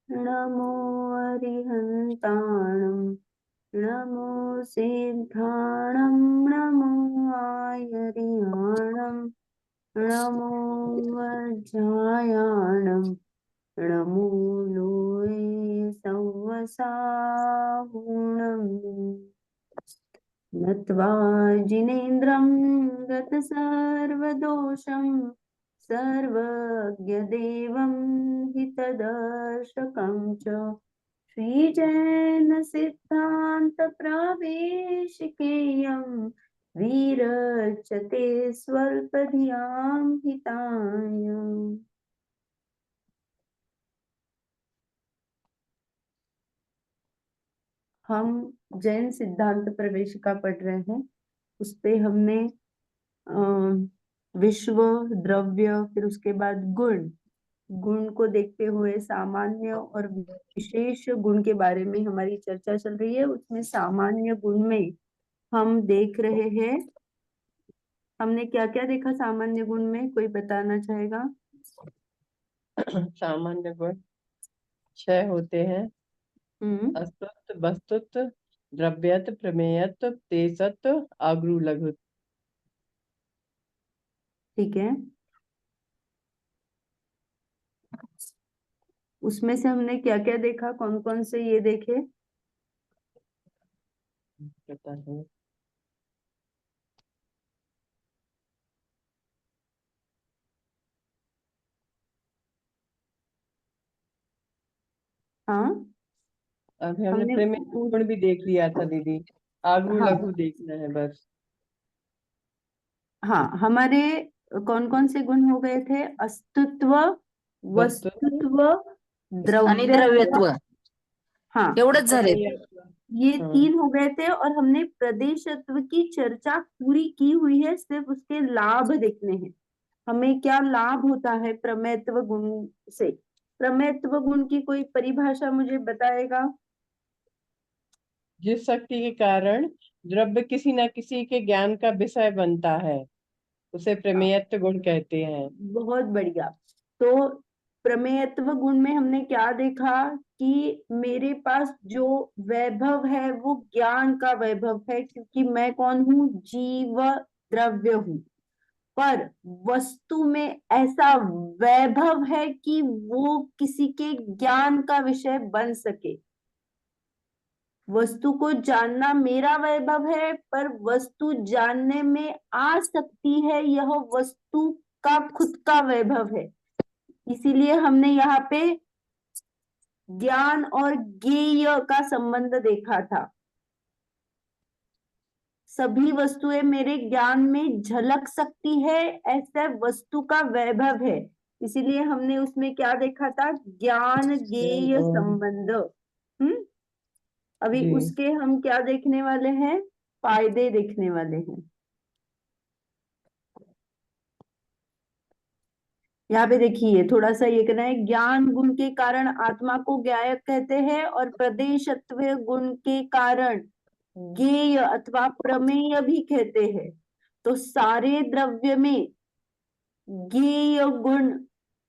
नमो अरिहन्ताणं नमो सिद्धाणं नमो आयरियाणं नमो वज्रायाणं नमो लोये संवसाहुणम् नत्वा जिनेन्द्रं गतसर्वदोषं सर्वज्ञदेवं हितदर्शकं च श्रीजैनसिद्धान्तप्रवेशिकेयं विरचते स्वल्पधियां हिताय। हम जैन सिद्धांत प्रवेशिका पढ़ रहे हैं। उस पे हमने विश्व, द्रव्य, फिर उसके बाद गुण, गुण को देखते हुए सामान्य और विशेष गुण के बारे में हमारी चर्चा चल रही है। उसमें सामान्य गुण में हम देख रहे हैं, हमने क्या क्या देखा सामान्य गुण में, कोई बताना चाहेगा? सामान्य गुण 6 होते हैं। अस्तुत, वस्तुत, द्रव्यत, प्रमेयत, तेसत, आगु लघु। ठीक है। उसमें से हमने क्या क्या देखा, कौन कौन से ये देखे? पता है। हाँ, अभी हमने हमने प्रमेय गुण भी देख लिया था दीदी। आगु हाँ लघु देखना है बस। हाँ, हमारे कौन कौन से गुण हो गए थे? अस्तित्व, वस्तुत, वस्तुत्व, आणि द्रव्यत्व। द्रव्यत्व हाँ, एवढंच झाले। प्रमेयत्व। ये हाँ। 3 हो गए थे और हमने प्रदेशत्व की चर्चा पूरी की हुई है। सिर्फ उसके लाभ देखने हैं, हमें क्या लाभ होता है प्रमेयत्व गुण से। प्रमेयत्व गुण की कोई परिभाषा मुझे बताएगा? जिस शक्ति के कारण द्रव्य किसी न किसी के ज्ञान का विषय बनता है उसे प्रमेयत्व गुण कहते हैं। बहुत बढ़िया। तो प्रमेयत्व गुण में हमने क्या देखा कि मेरे पास जो वैभव है वो ज्ञान का वैभव है, क्योंकि मैं कौन हूँ? जीव द्रव्य हूँ। पर वस्तु में ऐसा वैभव है कि वो किसी के ज्ञान का विषय बन सके। वस्तु को जानना मेरा वैभव है, पर वस्तु जानने में आ सकती है, यह वस्तु का खुद का वैभव है। इसीलिए हमने यहाँ पे ज्ञान और ज्ञेय का संबंध देखा था। सभी वस्तुएं मेरे ज्ञान में झलक सकती है, ऐसा वस्तु का वैभव है। इसीलिए हमने उसमें क्या देखा था? ज्ञान ज्ञेय संबंध। अभी जी। उसके हम क्या देखने वाले हैं? फायदे देखने वाले हैं। यहाँ पे देखिए, थोड़ा सा ये कहना है, ज्ञान गुण के कारण आत्मा को ज्ञायक कहते हैं और प्रदेशत्व गुण के कारण ज्ञेय अथवा प्रमेय भी कहते हैं। तो सारे द्रव्य में ज्ञेय गुण,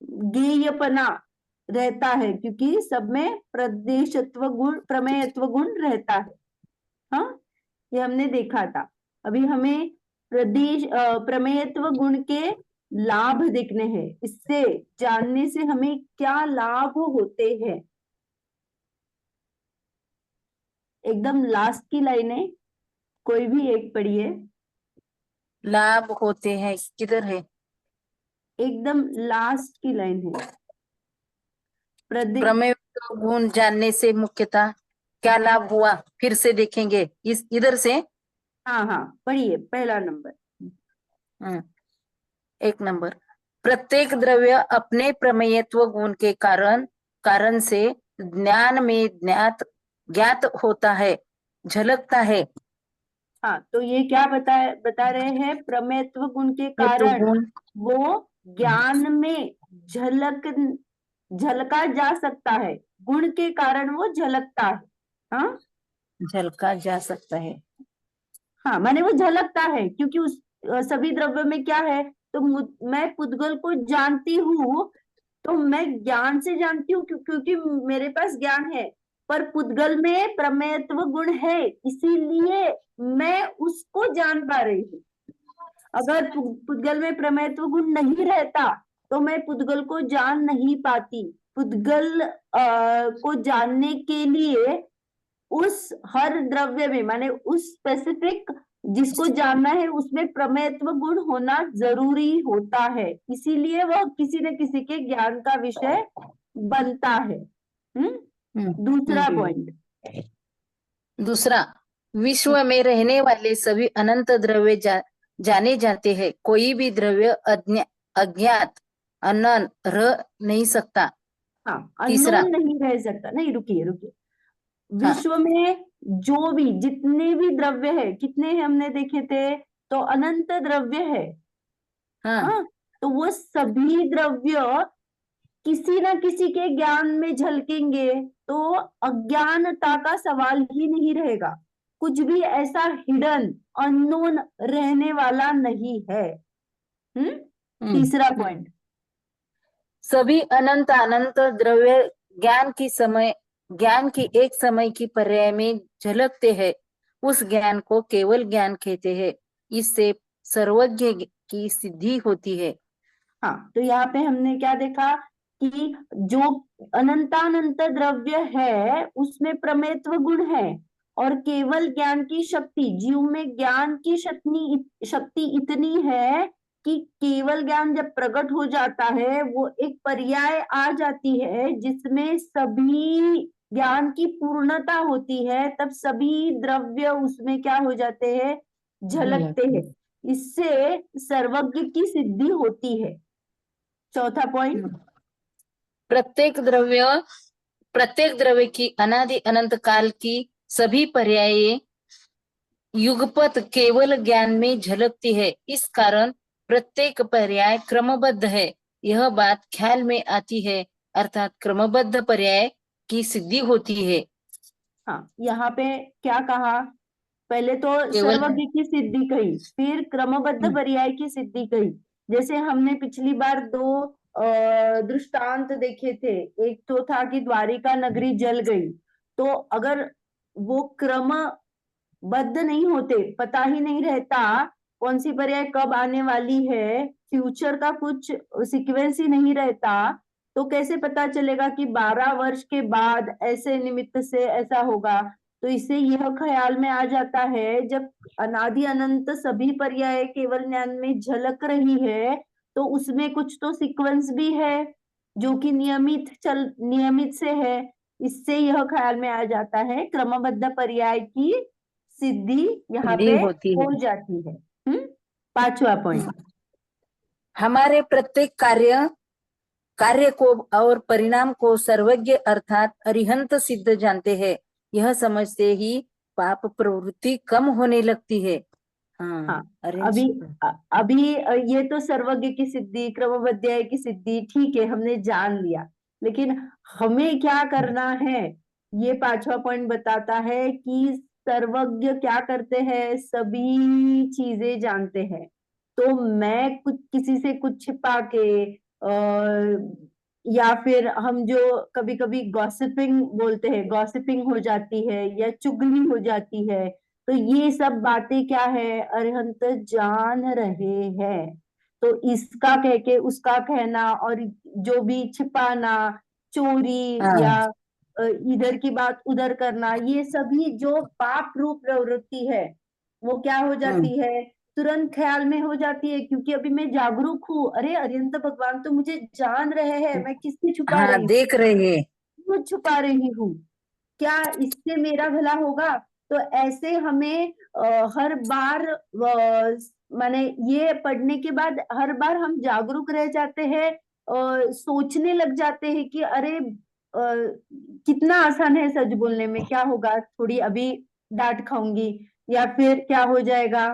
ज्ञेयपना रहता है, क्योंकि सब में प्रदेशत्व गुण, प्रमेयत्व गुण रहता है। हाँ, ये हमने देखा था। अभी हमें प्रमेयत्व गुण के लाभ देखने हैं। इससे जानने से हमें क्या लाभ होते हैं? एकदम लास्ट की लाइन है, कोई भी एक पढ़िए। लाभ होते हैं, किधर है? एकदम लास्ट की लाइन है। प्रमेय गुण जानने से मुख्यतः क्या लाभ हुआ, फिर से देखेंगे इस इधर से। हाँ हाँ, पढ़िए पहला नंबर। 1 नंबर, प्रत्येक द्रव्य अपने प्रमेयत्व गुण के कारण से ज्ञान में ज्ञात होता है, झलकता है। हाँ, तो ये क्या बता रहे हैं? प्रमेयत्व गुण के ये तो कारण गुण वो ज्ञान में झलका जा सकता है। गुण के कारण वो झलकता है। हाँ झलका जा सकता है। हाँ, माने वो झलकता है, क्योंकि उस सभी द्रव्य में क्या है? तो मैं पुद्गल को जानती हूँ, तो मैं ज्ञान से जानती हूँ क्योंकि मेरे पास ज्ञान है, पर पुद्गल में प्रमेयत्व गुण है, इसीलिए मैं उसको जान पा रही हूँ। अगर पुद्गल में प्रमेयत्व गुण नहीं रहता तो मैं पुद्गल को जान नहीं पाती। पुद्गल को जानने के लिए उस हर द्रव्य में, माने उस स्पेसिफिक जिसको जानना है उसमें प्रमेयत्व गुण होना जरूरी होता है, इसीलिए वह किसी न किसी के ज्ञान का विषय बनता है। दूसरा पॉइंट, दूसरा, विश्व में रहने वाले सभी अनंत द्रव्य जाने जाते हैं। कोई भी द्रव्य अज्ञात अनंत रह नहीं सकता। हाँ, तीसरा, अननोन नहीं रह सकता। नहीं, रुकिए रुकिए, हाँ, विश्व में जो भी जितने भी द्रव्य है, कितने हैं हमने देखे थे, तो अनंत द्रव्य है। हाँ, हाँ, तो वो सभी द्रव्य किसी ना किसी के ज्ञान में झलकेंगे, तो अज्ञानता का सवाल ही नहीं रहेगा। कुछ भी ऐसा हिडन अननोन रहने वाला नहीं है। तीसरा पॉइंट, सभी अनंत अनंत द्रव्य ज्ञान की एक समय की पर्याय में झलकते हैं। उस ज्ञान को केवल ज्ञान कहते हैं। इससे सर्वज्ञ की सिद्धि होती है। हाँ, तो यहाँ पे हमने क्या देखा कि जो अनंतानंत द्रव्य है उसमें प्रमेयत्व गुण है, और केवल ज्ञान की शक्ति, जीव में ज्ञान की शक्ति इतनी है कि केवल ज्ञान जब प्रकट हो जाता है वो एक पर्याय आ जाती है जिसमें सभी ज्ञान की पूर्णता होती है, तब सभी द्रव्य उसमें क्या हो जाते हैं, झलकते हैं। इससे सर्वज्ञ की सिद्धि होती है। चौथा पॉइंट, प्रत्येक द्रव्य की अनादि अनंत काल की सभी पर्याय युगपत केवल ज्ञान में झलकती है। इस कारण प्रत्येक पर्याय क्रमबद्ध है। यह बात ख्याल में आती है, अर्थात क्रमबद्ध पर्याय की सिद्धि होती है। हाँ, यहाँ पे क्या कहा, पहले तो केवल सर्वज्ञ की सिद्धि कही, फिर क्रमबद्ध पर्याय की सिद्धि कही। जैसे हमने पिछली बार दो दृष्टांत देखे थे। एक तो था कि द्वारिका नगरी जल गई, तो अगर वो क्रमबद्ध नहीं होते, पता ही नहीं रहता कौन सी पर्याय कब आने वाली है, फ्यूचर का कुछ सीक्वेंस ही नहीं रहता, तो कैसे पता चलेगा कि 12 वर्ष के बाद ऐसे निमित्त से ऐसा होगा। तो इससे यह ख्याल में आ जाता है, जब अनादि अनंत सभी पर्याय केवल ज्ञान में झलक रही है तो उसमें कुछ तो सीक्वेंस भी है जो कि नियमित से है। इससे यह ख्याल में आ जाता है क्रमबद्ध पर्याय की सिद्धि यहाँ सिद्धि पे होती है। हो जाती है। पांचवा पॉइंट, हमारे प्रत्येक कार्य को और परिणाम को सर्वज्ञ अर्थात अरिहंत सिद्ध जानते हैं। यह समझते ही पाप प्रवृत्ति कम होने लगती है। हाँ, अरेंज अभी ये तो सर्वज्ञ की सिद्धि, क्रमबद्ध की सिद्धि, ठीक है, हमने जान लिया, लेकिन हमें क्या करना है, ये पांचवा पॉइंट बताता है कि सर्वज्ञ क्या करते हैं, सभी चीजें जानते हैं। तो मैं कुछ किसी से कुछ छिपा के या फिर हम जो कभी कभी गॉसिपिंग बोलते हैं, गॉसिपिंग हो जाती है या चुगली हो जाती है, तो ये सब बातें क्या है, अरिहंत जान रहे हैं। तो इसका कह के उसका कहना और जो भी छिपाना, चोरी या इधर की बात उधर करना, ये सभी जो पाप रूप प्रवृत्ति है वो क्या हो जाती है, तुरंत ख्याल में हो जाती है, क्योंकि अभी मैं जागरूक हूँ, अरे अरिहंत भगवान तो मुझे जान रहे हैं, मैं किससे छुपा रही हूँ, देख रहे हैं। क्यों छुपा रही हूँ, क्या इससे मेरा भला होगा। तो ऐसे हमें हर बार माने ये पढ़ने के बाद हर बार हम जागरूक रह जाते हैं, सोचने लग जाते हैं कि अरे कितना आसान है सच बोलने में, क्या होगा, थोड़ी अभी डांट खाऊंगी या फिर क्या हो जाएगा,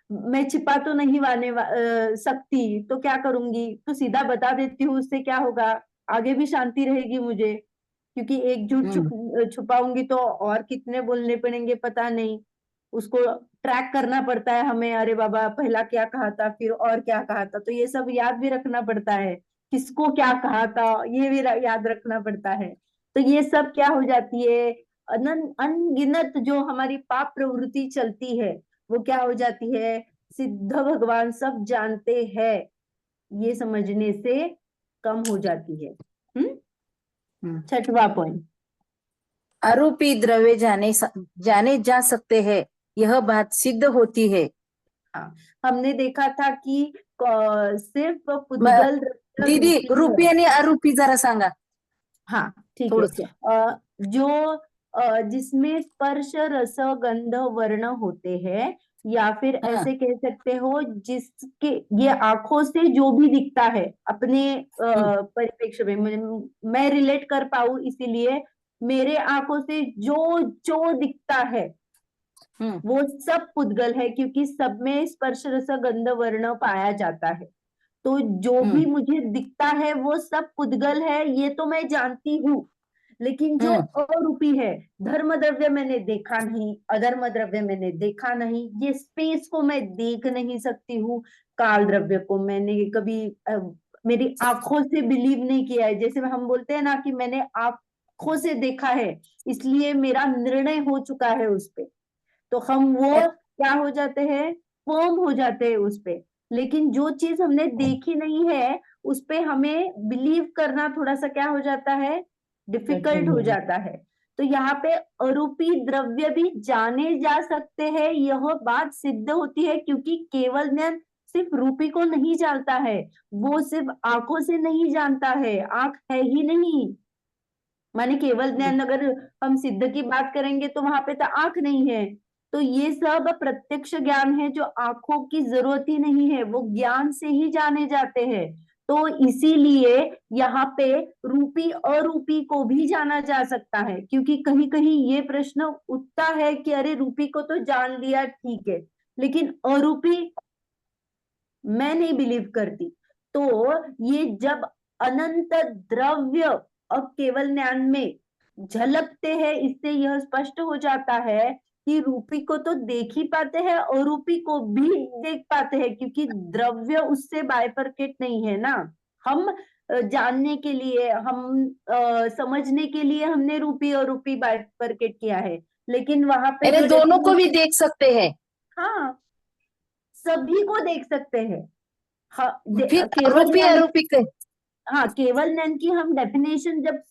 मैं छिपा तो नहीं सकती, तो क्या करूंगी, तो सीधा बता देती हूँ, उससे क्या होगा, आगे भी शांति रहेगी मुझे, क्योंकि एक झूठ छुपाऊंगी तो और कितने बोलने पड़ेंगे पता नहीं, उसको ट्रैक करना पड़ता है हमें, अरे बाबा पहला क्या कहा था फिर और क्या कहा था, तो ये सब याद भी रखना पड़ता है। किसको क्या कहा था, ये भी याद रखना पड़ता है। तो ये सब क्या हो जाती है, अनगिनत जो हमारी पाप प्रवृत्ति चलती है वो क्या हो जाती है, सिद्ध भगवान सब जानते हैं, ये समझने से कम हो जाती है। छठवां पॉइंट, आरोपी द्रव्य जाने जा सकते हैं, यह बात सिद्ध होती है। हाँ, हमने देखा था कि सिर्फ पुद्गल दीदी रूपी है। रूपी आणि आरोपी जरा सांगा हाँ ठीक है। थोडस। जो जिसमें स्पर्श रस गंध वर्ण होते हैं, या फिर हाँ। ऐसे कह सकते हो जिसके ये आंखों से जो भी दिखता है अपने परिप्रेक्ष्य में, मैं रिलेट कर पाऊं इसीलिए, मेरे आंखों से जो जो दिखता है वो सब पुद्गल है, क्योंकि सब में स्पर्श रस गंध वर्ण पाया जाता है। तो जो भी मुझे दिखता है वो सब पुद्गल है, ये तो मैं जानती हूँ। लेकिन जो अरूपी है, धर्म द्रव्य मैंने देखा नहीं, अधर्म द्रव्य मैंने देखा नहीं, ये स्पेस को मैं देख नहीं सकती हूँ, काल द्रव्य को मैंने कभी मेरी आंखों से बिलीव नहीं किया है। जैसे हम बोलते हैं ना कि मैंने आंखों से देखा है, इसलिए मेरा निर्णय हो चुका है उस पे, तो हम वो क्या हो जाते हैं, फर्म हो जाते हैं उस पे। लेकिन जो चीज हमने देखी नहीं है उस पे हमें बिलीव करना थोड़ा सा क्या हो जाता है, डिफिकल्ट हो जाता है। तो यहाँ पे अरूपी द्रव्य भी जाने जा सकते हैं, यह बात सिद्ध होती है, क्योंकि केवल ज्ञान सिर्फ रूपी को नहीं जानता है, वो सिर्फ आंखों से नहीं जानता है, आंख है ही नहीं। माने केवल ज्ञान अगर हम सिद्ध की बात करेंगे तो वहां पे तो आंख नहीं है। तो ये सब प्रत्यक्ष ज्ञान है जो आंखों की जरूरत ही नहीं है, वो ज्ञान से ही जाने जाते हैं। तो इसीलिए यहाँ पे रूपी अरूपी को भी जाना जा सकता है, क्योंकि कहीं कहीं ये प्रश्न उठता है कि अरे रूपी को तो जान लिया ठीक है, लेकिन अरूपी मैं नहीं बिलीव करती। तो ये जब अनंत द्रव्य और केवल ज्ञान में झलकते हैं, इससे यह स्पष्ट हो जाता है कि रूपी को तो देख ही पाते हैं और रूपी को भी देख पाते हैं, क्योंकि द्रव्य उससे बाइफरकेट नहीं है ना। हम जानने के लिए, हम समझने के लिए हमने रूपी और रूपी बाइफरकेट किया है, लेकिन वहां पे अरे जो दोनों को भी definition- देख सकते हैं। हाँ, सभी को देख सकते हैं। हाँ, फिर केवल आरोपी ज्ञान, आरोपी के हाँ केवल ज्ञान की हम डेफिनेशन जब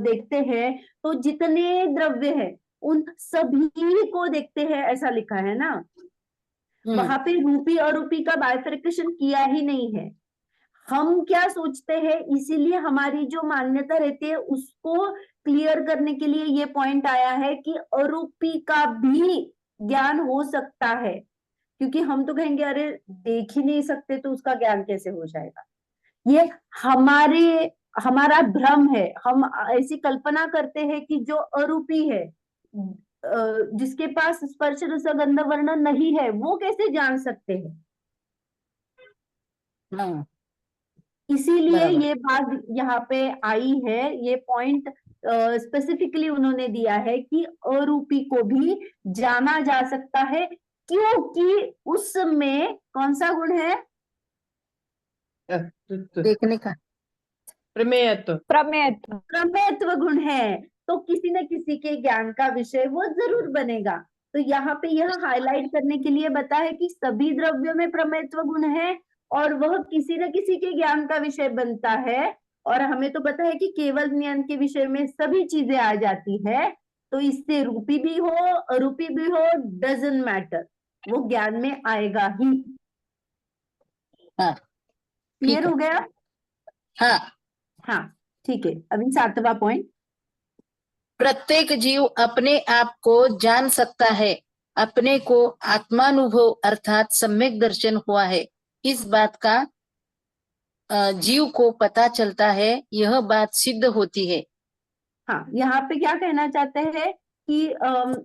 देखते हैं तो जितने द्रव्य है उन सभी को देखते हैं, ऐसा लिखा है ना। वहां पे रूपी और रूपी का बाइफरकेशन किया ही नहीं है। हम क्या सोचते हैं, इसीलिए हमारी जो मान्यता रहती है उसको क्लियर करने के लिए ये पॉइंट आया है कि अरूपी का भी ज्ञान हो सकता है, क्योंकि हम तो कहेंगे अरे देख ही नहीं सकते तो उसका ज्ञान कैसे हो जाएगा। ये हमारा भ्रम है, हम ऐसी कल्पना करते हैं कि जो अरूपी है, जिसके पास स्पर्श रस गंध वर्ण नहीं है, वो कैसे जान सकते हैं। इसीलिए बराबर। ये बात यहाँ पे आई है, ये पॉइंट स्पेसिफिकली उन्होंने दिया है कि अरूपी को भी जाना जा सकता है, क्योंकि उसमें कौन सा गुण है, देखने का प्रमेयत्व। प्रमेयत्व। प्रमेयत्व गुण है, तो किसी न किसी के ज्ञान का विषय वो जरूर बनेगा। तो यहाँ पे यह हाईलाइट करने के लिए बता है कि सभी द्रव्यों में प्रमेयत्व गुण है और वह किसी न किसी के ज्ञान का विषय बनता है। और हमें तो पता है कि केवल ज्ञान के विषय में सभी चीजें आ जाती है, तो इससे रूपी भी हो अरूपी भी हो, डजंट मैटर, वो ज्ञान में आएगा ही। हाँ क्लियर है। हो गया। हाँ, हाँ ठीक है, अभी 7वां पॉइंट, प्रत्येक जीव अपने आप को जान सकता है, अपने को आत्मानुभव अर्थात सम्यक दर्शन हुआ है, इस बात का जीव को पता चलता है, यह बात सिद्ध होती है। हाँ यहाँ पे क्या कहना चाहते हैं कि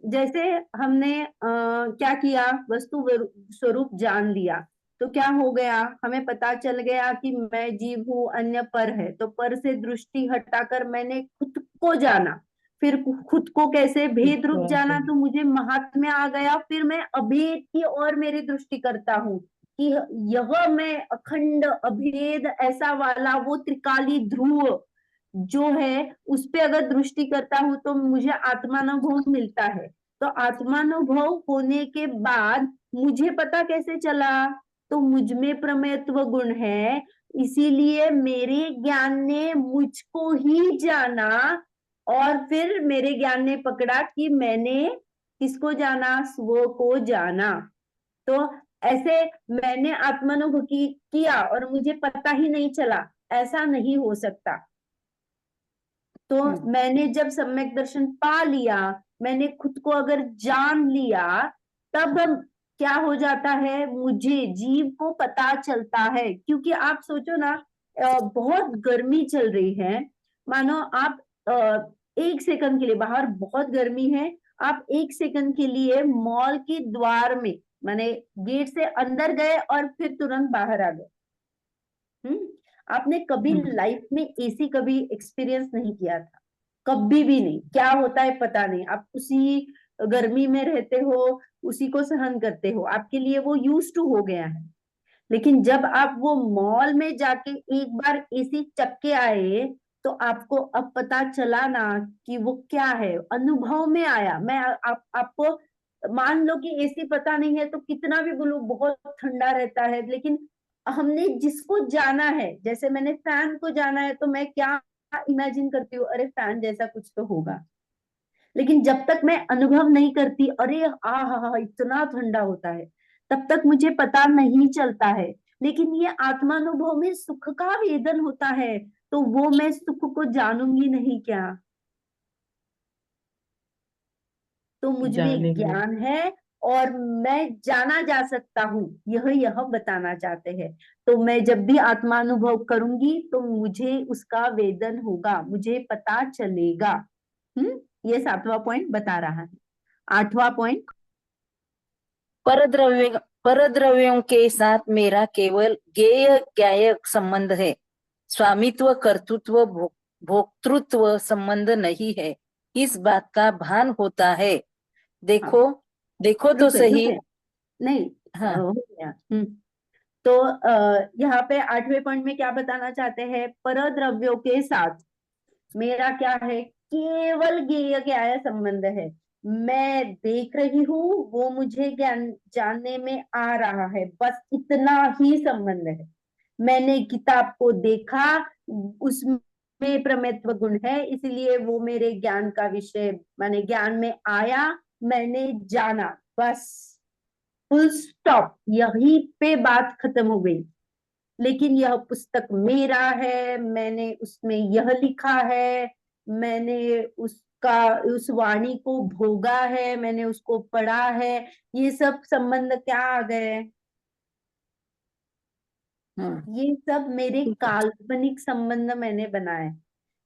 जैसे हमने क्या किया, वस्तु स्वरूप जान लिया, तो क्या हो गया, हमें पता चल गया कि मैं जीव हूँ, अन्य पर है, तो पर से दृष्टि हटाकर मैंने खुद को जाना। फिर खुद को कैसे भेद रूप जाना, तो मुझे महात्म्य आ गया, फिर मैं अभेद की ओर मेरी दृष्टि करता हूँ। कि यह मैं अखंड अभेद ऐसा वाला वो त्रिकाली ध्रुव जो है उस पे अगर दृष्टि करता हूं तो मुझे आत्मानुभव मिलता है। तो आत्मानुभव होने के बाद मुझे पता कैसे चला, तो मुझ में प्रमेयत्व गुण है, इसीलिए मेरे ज्ञान ने मुझको ही जाना और फिर मेरे ज्ञान ने पकड़ा कि मैंने किसको जाना, स्व को जाना। तो ऐसे मैंने आत्मानुभव किया और मुझे पता ही नहीं चला, ऐसा नहीं हो सकता। तो मैंने जब सम्यक दर्शन पा लिया, मैंने खुद को अगर जान लिया, तब क्या हो जाता है, मुझे जीव को पता चलता है। क्योंकि आप सोचो ना, बहुत गर्मी चल रही है, मानो आप 1 सेकंड के लिए, बाहर बहुत गर्मी है, आप 1 सेकंड के लिए मॉल के द्वार में माने गेट से अंदर गए और फिर तुरंत बाहर आ गए। आपने कभी लाइफ में एसी कभी एक्सपीरियंस नहीं किया था, कभी भी नहीं। क्या होता है पता नहीं, आप उसी गर्मी में रहते हो, उसी को सहन करते हो, आपके लिए वो यूज टू हो गया है। लेकिन जब आप वो मॉल में जाके एक बार एसी चख के आए, तो आपको अब पता चला ना कि वो क्या है, अनुभव में आया। मैं आपको मान लो कि एसी पता नहीं है तो कितना भी बोलूं बहुत ठंडा रहता है, लेकिन हमने जिसको जाना है, जैसे मैंने फैन को जाना है, तो मैं क्या इमेजिन करती हूँ, अरे फैन जैसा कुछ तो होगा। लेकिन जब तक मैं अनुभव नहीं करती, अरे हा इतना ठंडा होता है, तब तक मुझे पता नहीं चलता है। लेकिन ये आत्मानुभव में सुख का वेदन होता है, तो वो मैं सुख को जानूंगी नहीं क्या? तो मुझ में जानेंगे। ज्ञान है और मैं जाना जा सकता हूँ, यह बताना चाहते हैं। तो मैं जब भी आत्मानुभव करूंगी तो मुझे उसका वेदन होगा, मुझे पता चलेगा। ये 7वां पॉइंट बता रहा है। 8वां पॉइंट, परद्रव्यों के साथ मेरा केवल ज्ञेय ज्ञायक संबंध है, स्वामित्व कर्तृत्व भोक्तृत्व संबंध नहीं है, इस बात का भान होता है। देखो देखो तो सही। नहीं हाँ, हो गया। तो यहाँ पे 8वें पॉइंट में क्या बताना चाहते हैं, परद्रव्यों के साथ मेरा क्या है, केवल ज्ञेय ज्ञाय संबंध है। मैं देख रही हूँ, वो मुझे ज्ञान जानने में आ रहा है, बस इतना ही संबंध है। मैंने किताब को देखा, उसमें प्रमेयत्व गुण है, इसलिए वो मेरे ज्ञान का विषय, माने ज्ञान में आया, मैंने जाना, बस फुल स्टॉप, यहीं पे बात खत्म हो गई। लेकिन यह पुस्तक मेरा है, मैंने उसमें यह लिखा है, मैंने उसका उस वाणी को भोगा है, मैंने उसको पढ़ा है, ये सब संबंध क्या आ गए? ये सब मेरे काल्पनिक संबंध मैंने बनाए।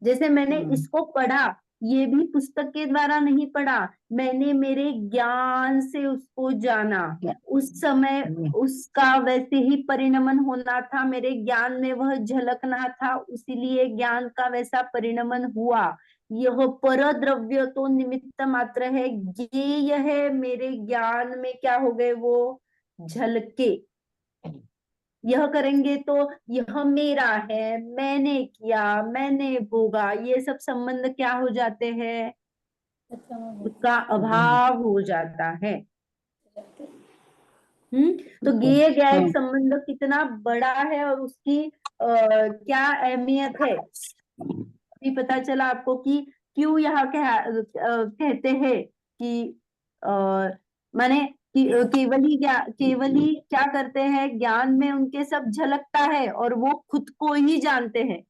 जैसे मैंने इसको पढ़ा, ये भी पुस्तक के द्वारा नहीं पढ़ा, मैंने मेरे ज्ञान से उसको जाना। उस समय उसका वैसे ही परिणमन होना था, मेरे ज्ञान में वह झलकना था, इसीलिए ज्ञान का वैसा परिणमन हुआ। यह परद्रव्य तो निमित्त मात्र है, ज्ञेय है मेरे ज्ञान में क्या हो गए, वो झलके। यह करेंगे तो यह मेरा है, मैंने किया, मैंने भोगा, ये सब संबंध क्या हो जाते हैं, उसका अभाव हो जाता है। तो ज्ञेय ज्ञायक संबंध कितना बड़ा है और उसकी क्या अहमियत है, अभी पता चला आपको कि क्यों यहाँ कहते हैं कि माने केवल ही क्या करते हैं, ज्ञान में उनके सब झलकता है और वो खुद को ही जानते हैं।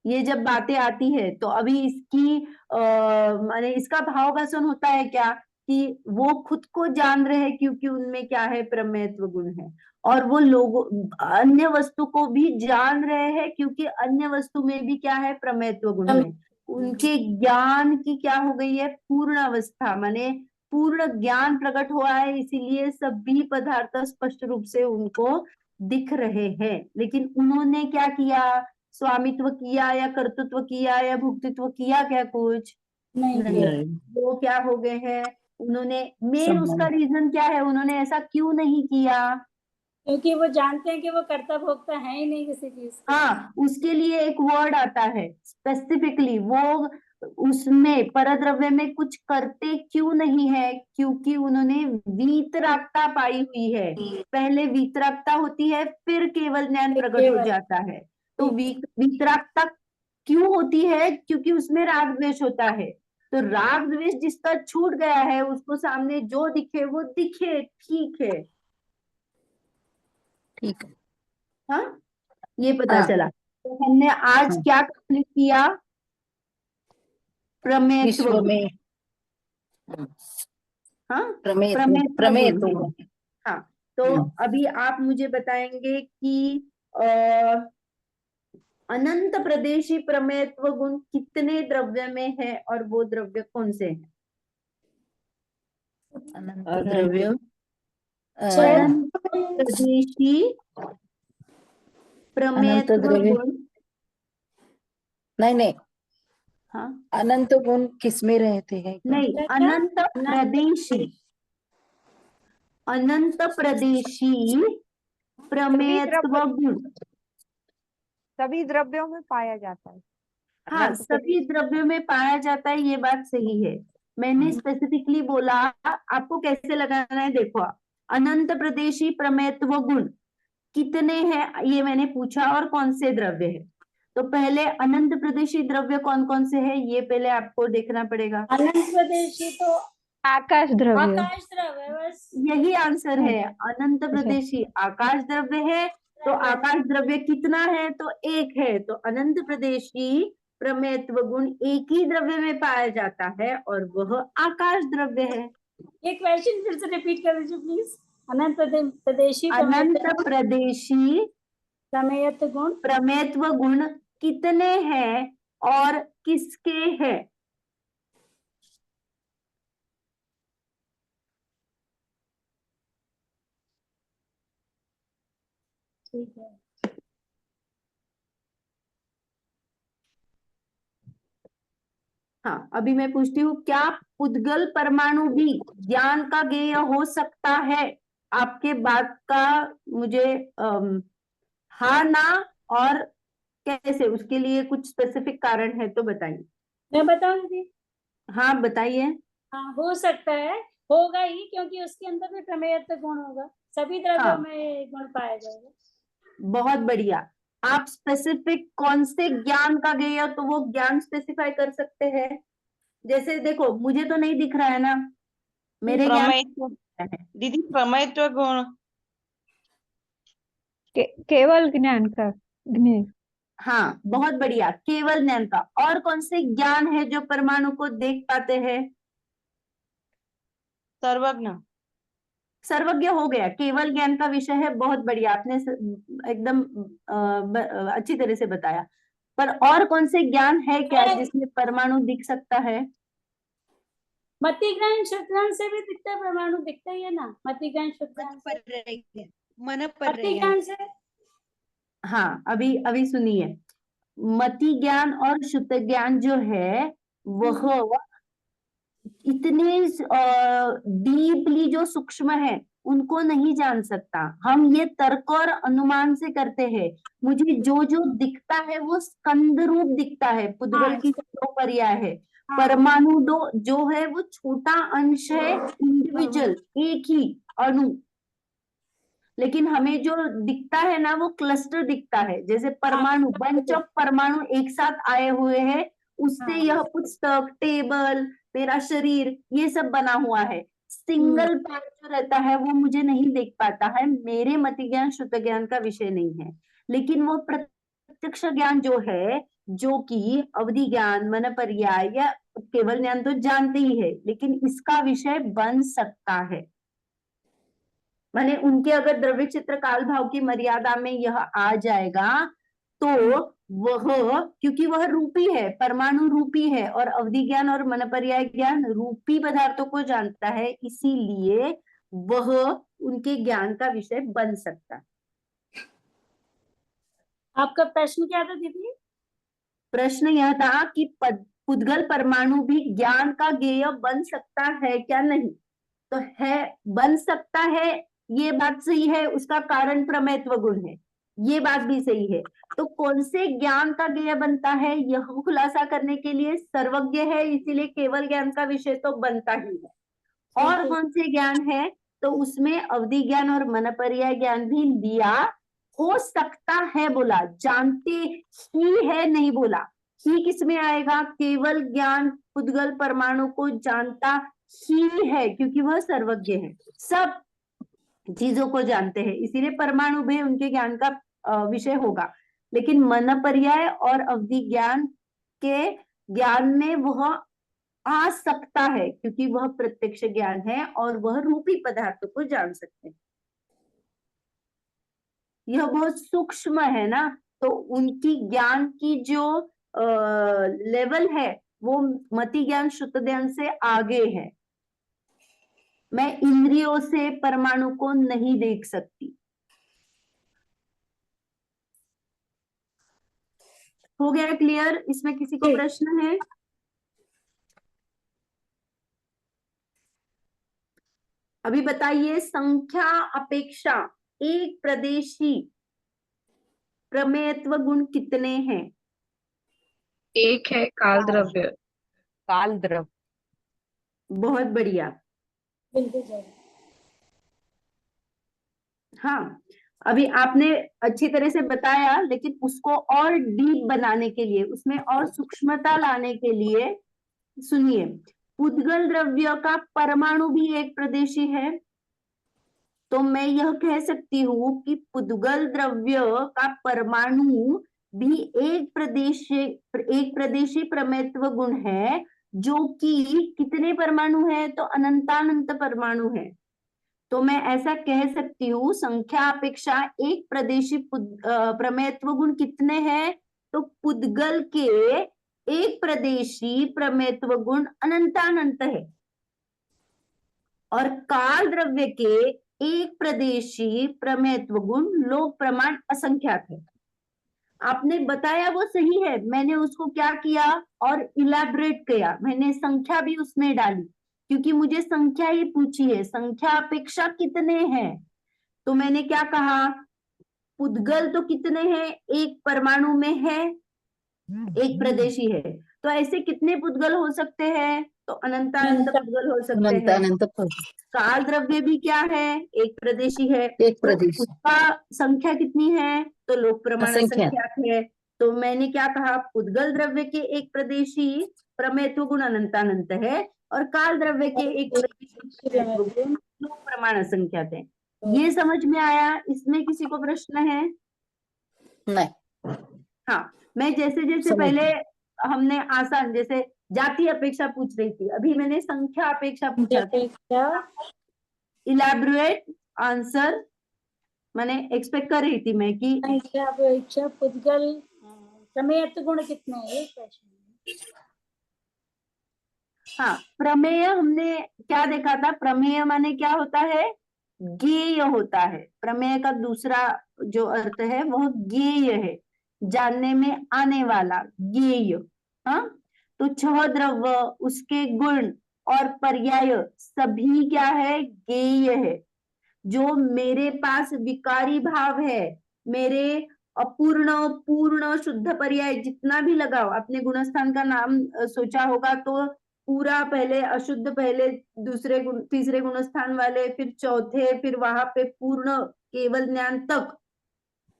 ये जब बातें आती है तो अभी इसकी माने इसका भाव भाषण होता है क्या, कि वो खुद को जान रहे हैं क्योंकि उनमें क्या है, प्रमेयत्व गुण है। और वो लोग अन्य वस्तु को भी जान रहे हैं क्योंकि अन्य वस्तु में भी क्या है, प्रमेयत्व गुण है। उनके ज्ञान की क्या हो गई है, पूर्ण अवस्था, माने पूर्ण ज्ञान प्रकट हुआ है, इसीलिए सभी पदार्थ स्पष्ट रूप से उनको दिख रहे हैं। लेकिन उन्होंने क्या किया, स्वामित्व किया या कर्तृत्व किया या भुक्तित्व किया क्या, कुछ नहीं। वो क्या हो गए हैं, उन्होंने मेन उसका रीजन क्या है, उन्होंने ऐसा क्यों नहीं किया, क्योंकि वो जानते हैं कि वो कर्ता भोक्ता है ही नहीं किसी चीज का। हाँ, उसके लिए एक वर्ड आता है स्पेसिफिकली, वो उसमें परद्रव्य में कुछ करते क्यों नहीं है, क्योंकि उन्होंने वीतरागता पाई हुई है। पहले वीतरागता होती है, फिर केवल ज्ञान प्रकट हो केवल। जाता है। तो वीतरागता क्यों होती है, क्योंकि उसमें राग द्वेष होता है। तो राग द्वेष जिसका छूट गया है, उसको सामने जो दिखे वो दिखे, ठीक है। ठीक है। हाँ, ये पता हाँ। चला। तो हमने आज हाँ। क्या कंप्लीट किया? प्रमेयत्व विश्व गुण। में हाँ, प्रमेय प्रमेयत्व प्रमेय गुण। तो हाँ, तो अभी आप मुझे बताएंगे कि अनंत प्रदेशी प्रमेयत्व गुण कितने द्रव्य में है और वो द्रव्य कौन से हैं? अनंत अनंत। द्रव्य अनंत प्रदेशी अनंत प्रमेयत्व द्रव्य गुण। नहीं, हाँ, अनंत गुण किसमें रहते हैं? नहीं, अनंत प्रदेशी, अनंत प्रदेशी प्रमेयत्व गुण। सभी द्रव्यों में पाया जाता है। हाँ, अनंत सभी द्रव्यों में पाया जाता है, ये बात सही है। मैंने स्पेसिफिकली बोला, आपको कैसे लगाना है देखो। अनंत प्रदेशी प्रमेयत्व गुण कितने हैं ये मैंने पूछा, और कौन से द्रव्य है। तो पहले अनंत प्रदेशी द्रव्य कौन कौन से है, ये पहले आपको देखना पड़ेगा। अनंत प्रदेशी तो आकाश द्रव्य। आकाश द्रव्य है बस। यही आंसर है, अनंत प्रदेशी आकाश द्रव्य है। तो आकाश द्रव्य कितना है, तो एक है। तो अनंत प्रदेशी प्रमेयत्व गुण एक ही द्रव्य में पाया जाता है, और वह आकाश द्रव्य है। ये क्वेश्चन फिर से रिपीट कर दीजिए प्लीज। अनंत प्रदेशी अनंत प्रदेशी प्रमेयत्व गुण प्रमेयत्व गुण कितने हैं और किसके हैं? ठीक है। हाँ, अभी मैं पूछती हूँ, क्या पुद्गल परमाणु भी ज्ञान का ज्ञेय हो सकता है? आपके बात का मुझे हाँ ना और कैसे, उसके लिए कुछ स्पेसिफिक कारण है तो बताइए। मैं बताऊं दीदी? हाँ, बताइए। हाँ, हो सकता है, होगा ही, क्योंकि उसके अंदर भी प्रमेयत्व गुण होगा, सभी द्रव्यों हाँ, में गुण पाया जाएगा। बहुत बढ़िया। आप स्पेसिफिक कौन से ज्ञान का ज्ञेय, तो वो ज्ञान स्पेसिफाई कर सकते हैं। जैसे देखो, मुझे तो नहीं दिख रहा है ना, मेरे ज्ञान है। दीदी प्रमेयत्व गुण केवल ज्ञान का ज्ञेय। हाँ, बहुत बढ़िया, केवल ज्ञान का। और कौन से ज्ञान है जो परमाणु को देख पाते हैं? सर्वज्ञ। सर्वज्ञ हो गया, केवल ज्ञान का विषय है। बहुत बढ़िया, आपने एकदम अच्छी तरह से बताया। पर और कौन से ज्ञान है क्या जिसमें परमाणु दिख सकता है? मति ज्ञान शुद्ध ज्ञान से भी दिखता है, परमाणु दिखता ही है ना, मति ज्ञान शुद्ध ज्ञान से। मति ज्ञान से। हाँ, अभी अभी सुनिए, मति ज्ञान और शुद्ध ज्ञान जो है वह इतने डीपली जो सूक्ष्म है उनको नहीं जान सकता। हम ये तर्क और अनुमान से करते हैं। मुझे जो जो दिखता है वो स्कंद रूप दिखता है, पुद्गल की दो पर्याय है। परमाणु दो जो है वो छोटा अंश है, इंडिविजुअल एक ही अणु। लेकिन हमें जो दिखता है ना वो क्लस्टर दिखता है, जैसे परमाणु, बंच ऑफ परमाणु एक साथ आए हुए हैं, उससे यह पुस्तक, टेबल, मेरा शरीर, ये सब बना हुआ है। सिंगल पार्ट जो रहता है वो मुझे नहीं देख पाता है, मेरे मति ज्ञान शुद्ध ज्ञान का विषय नहीं है। लेकिन वो प्रत्यक्ष ज्ञान जो है, जो कि अवधि ज्ञान, मन पर्याय या केवल ज्ञान तो जानते ही है, लेकिन इसका विषय बन सकता है। माने उनके अगर द्रव्य चित्र काल भाव की मर्यादा में यह आ जाएगा तो वह, क्योंकि वह रूपी है, परमाणु रूपी है, और अवधि ज्ञान और मन पर्याय ज्ञान रूपी पदार्थों को जानता है, इसीलिए वह उनके ज्ञान का विषय बन सकता है। आपका प्रश्न क्या था दीदी? प्रश्न यह था कि पुद्गल परमाणु भी ज्ञान का ज्ञेय बन सकता है क्या? नहीं, तो है, बन सकता है ये बात सही है, उसका कारण प्रमेयत्व गुण है, ये बात भी सही है। तो कौन से ज्ञान का ज्ञेय बनता है, यह खुलासा करने के लिए सर्वज्ञ है, इसीलिए केवल ज्ञान का विषय तो बनता ही है। और कौन से ज्ञान है, तो उसमें अवधि ज्ञान और मन पर्याय ज्ञान भी लिया हो सकता है बोला, जानते ही है नहीं बोला। ही किस में आएगा, केवल ज्ञान पुद्गल परमाणु को जानता ही है, क्योंकि वह सर्वज्ञ है, सब चीजों को जानते हैं, इसीलिए परमाणु भी उनके ज्ञान का विषय होगा। लेकिन मन पर्याय और अवधि ज्ञान के ज्ञान में वह आ सकता है, क्योंकि वह प्रत्यक्ष ज्ञान है और वह रूपी पदार्थ को जान सकते हैं। यह बहुत सूक्ष्म है ना, तो उनकी ज्ञान की जो लेवल है वो मति ज्ञान शुद्ध ज्ञान से आगे है। मैं इंद्रियों से परमाणु को नहीं देख सकती। हो गया क्लियर? इसमें किसी को प्रश्न है? अभी बताइए, संख्या अपेक्षा एक प्रदेशी प्रमेयत्व गुण कितने हैं? एक है काल द्रव्य। काल द्रव्य। बहुत बढ़िया। बिल्कुल सही। हाँ, अभी आपने अच्छी तरह से बताया, लेकिन उसको और डीप बनाने के लिए, उसमें और सूक्ष्मता लाने के लिए सुनिए, पुद्गल द्रव्य का परमाणु भी एक प्रदेशी है, तो मैं यह कह सकती हूँ कि पुद्गल द्रव्य का परमाणु भी एक प्रदेशी प्रमेयत्व गुण है, जो कि कितने परमाणु है, तो अनंतानंत परमाणु है। तो मैं ऐसा कह सकती हूँ, संख्या अपेक्षा एक प्रदेशी प्रमेयत्व गुण कितने हैं, तो पुद्गल के एक प्रदेशी प्रमेयत्व गुण अनंतानंत है, और काल द्रव्य के एक प्रदेशी प्रमेयत्व गुण लोक प्रमाण असंख्यात है। आपने बताया वो सही है, मैंने उसको क्या किया और इलैबोरेट किया, मैंने संख्या भी उसमें डाली, क्योंकि मुझे संख्या ही पूछी है, संख्या अपेक्षा कितने हैं। तो मैंने क्या कहा, पुद्गल तो कितने हैं, एक परमाणु में है, एक प्रदेशी है, तो ऐसे कितने पुद्गल हो सकते हैं, तो अनंतानंत पुद्गल हो सकते हैं। अनंत काल द्रव्य भी क्या है, एक प्रदेशी है, एक तो प्रदेश उसका संख्या कितनी है, तो लोक प्रमाण असंख्यात। असंख्यात है। तो मैंने क्या कहा, पुद्गल द्रव्य के एक प्रदेशी प्रमेयत्व गुण अनंतानंत है, और काल द्रव्य के एक प्रदेशी प्रमेयत्व गुण लोक प्रमाण असंख्यात है। ये समझ में आया? इसमें किसी को प्रश्न है? नहीं। हाँ, मैं जैसे जैसे समझ पहले हमने आसान, जैसे जाति अपेक्षा पूछ रही थी, अभी मैंने संख्या अपेक्षा पूछा था। इलैबोरेट आंसर मैंने एक्सपेक्ट कर रही थी मैं कि संख्या अपेक्षा पुद्गल प्रमेयत्व गुण कितने हैं, ये प्रश्न। हाँ, प्रमेय हमने क्या देखा था, प्रमेय माने क्या होता है, ज्ञेय होता है। प्रमेय का दूसरा जो अर्थ है वह ज्ञेय है, जानने में आने वाला, ज्ञेय। हाँ, तो छह द्रव्य, उसके गुण और पर्याय सभी क्या है, ज्ञेय है। जो मेरे पास विकारी भाव है, मेरे अपूर्ण पूर्ण शुद्ध पर्याय जितना भी लगाओ, आपने गुणस्थान का नाम सोचा होगा, तो पूरा पहले अशुद्ध, पहले दूसरे गुण, तीसरे गुणस्थान वाले, फिर चौथे, फिर वहां पे पूर्ण केवल ज्ञान तक,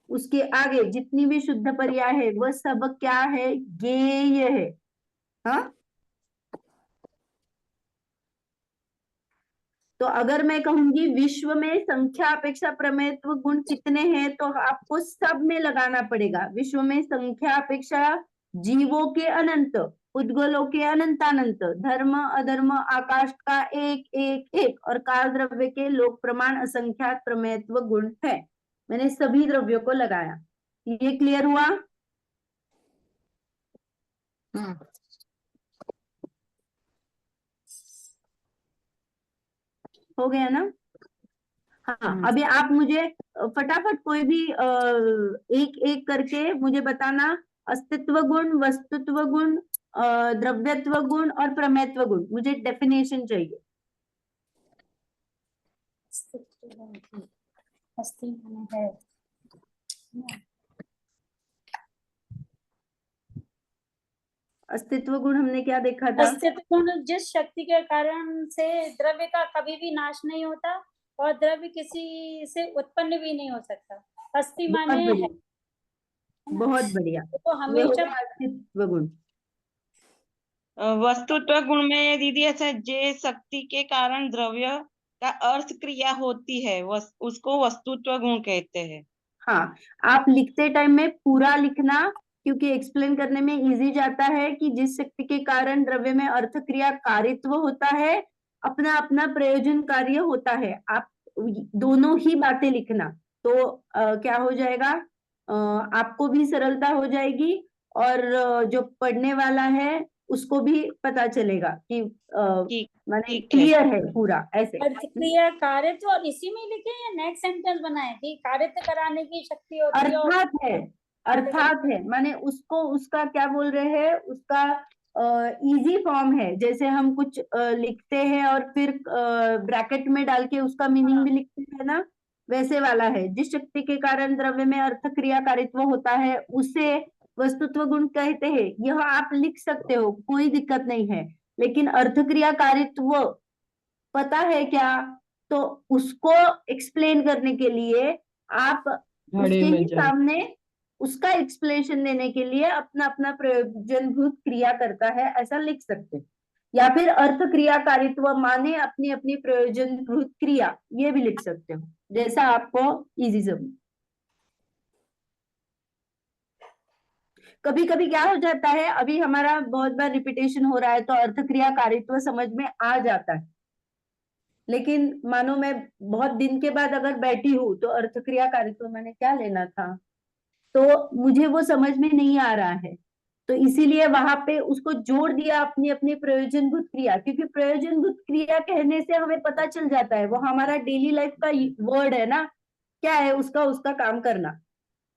उसके आगे जितनी भी शुद्ध पर्याय है वह सब क्या है, ज्ञेय है। हाँ, तो अगर मैं कहूंगी विश्व में संख्या अपेक्षा प्रमेयत्व गुण कितने हैं, तो आपको सब में लगाना पड़ेगा। विश्व में संख्या अपेक्षा जीवों के अनंत, उद्गलों के अनंतानंत, धर्म अधर्म आकाश का एक एक एक, और काल द्रव्य के लोक प्रमाण असंख्यात प्रमेयत्व गुण है। मैंने सभी द्रव्यों को लगाया। ये क्लियर हुआ? हो गया ना? हाँ, अभी आप मुझे फटाफट कोई भी एक एक करके मुझे बताना, अस्तित्व गुण, वस्तुत्व गुण, द्रव्यत्व गुण और प्रमेयत्व गुण, मुझे डेफिनेशन चाहिए। अस्ति माने है। अस्तित्व गुण हमने क्या देखा था? अस्तित्व गुण जिस शक्ति के कारण से द्रव्य का कभी भी नाश नहीं होता और द्रव्य किसी से उत्पन्न भी नहीं हो सकता। अस्ति बहुत माने है, बढ़िया, बहुत बढ़िया। तो ये हमेशा होगा अस्तित्व गुण। वस्तुत्व गुण में दीदी ऐसा जे शक्ति के कारण द्रव्य का अर्थ क्रिया होती है उसको वस्तुत्व गुण कहते हैं। हाँ, आप लिखते टाइम में पूरा लिखना, क्योंकि एक्सप्लेन करने में इजी जाता है कि जिस शक्ति के कारण द्रव्य में अर्थ क्रिया कारित्व होता है, अपना अपना प्रयोजन कार्य होता है। आप दोनों ही बातें लिखना, तो क्या हो जाएगा, आपको भी सरलता हो जाएगी और जो पढ़ने वाला है उसको भी पता चलेगा कि माने ठीक है। क्लियर है पूरा ऐसे। अर्थ क्रिया कार्य और इसी में लिखे या नेक्स्ट सेंटेंस बनाए कि कार्य कराने की शक्ति होती है और अर्थात है, अर्थात है माने उसको, उसका क्या बोल रहे हैं, उसका इजी फॉर्म है। जैसे हम कुछ लिखते हैं और फिर ब्रैकेट में डाल के उसका मीनिंग भी लिखते हैं ना, वैसे वाला है। जिस शक्ति के कारण द्रव्य में अर्थ क्रिया कारित्व होता है उसे वस्तुत्व गुण कहते हैं। यह आप लिख सकते हो, कोई दिक्कत नहीं है। लेकिन अर्थ क्रिया कारित्व पता है क्या, तो उसको एक्सप्लेन करने के लिए आप घड़े उसके में ही जल। सामने उसका एक्सप्लेनेशन देने के लिए अपना अपना प्रयोजनभूत क्रिया करता है, ऐसा लिख सकते हैं। या फिर अर्थ क्रिया कारित्व माने अपनी अपनी प्रयोजनभूत क्रिया, ये भी लिख सकते हो, जैसा आपको इजी समझे। कभी कभी क्या हो जाता है, अभी हमारा बहुत बार रिपीटेशन हो रहा है तो अर्थ क्रिया कारित्व समझ में आ जाता है, लेकिन मानो मैं बहुत दिन के बाद अगर बैठी हूँ तो अर्थ क्रिया कारित्व मैंने क्या लेना था, तो मुझे वो समझ में नहीं आ रहा है। तो इसीलिए वहां पे उसको जोड़ दिया अपनी अपनी प्रयोजनभूत क्रिया, क्योंकि प्रयोजनभूत क्रिया कहने से हमें पता चल जाता है वो हमारा डेली लाइफ का वर्ड है ना, क्या है उसका उसका काम करना।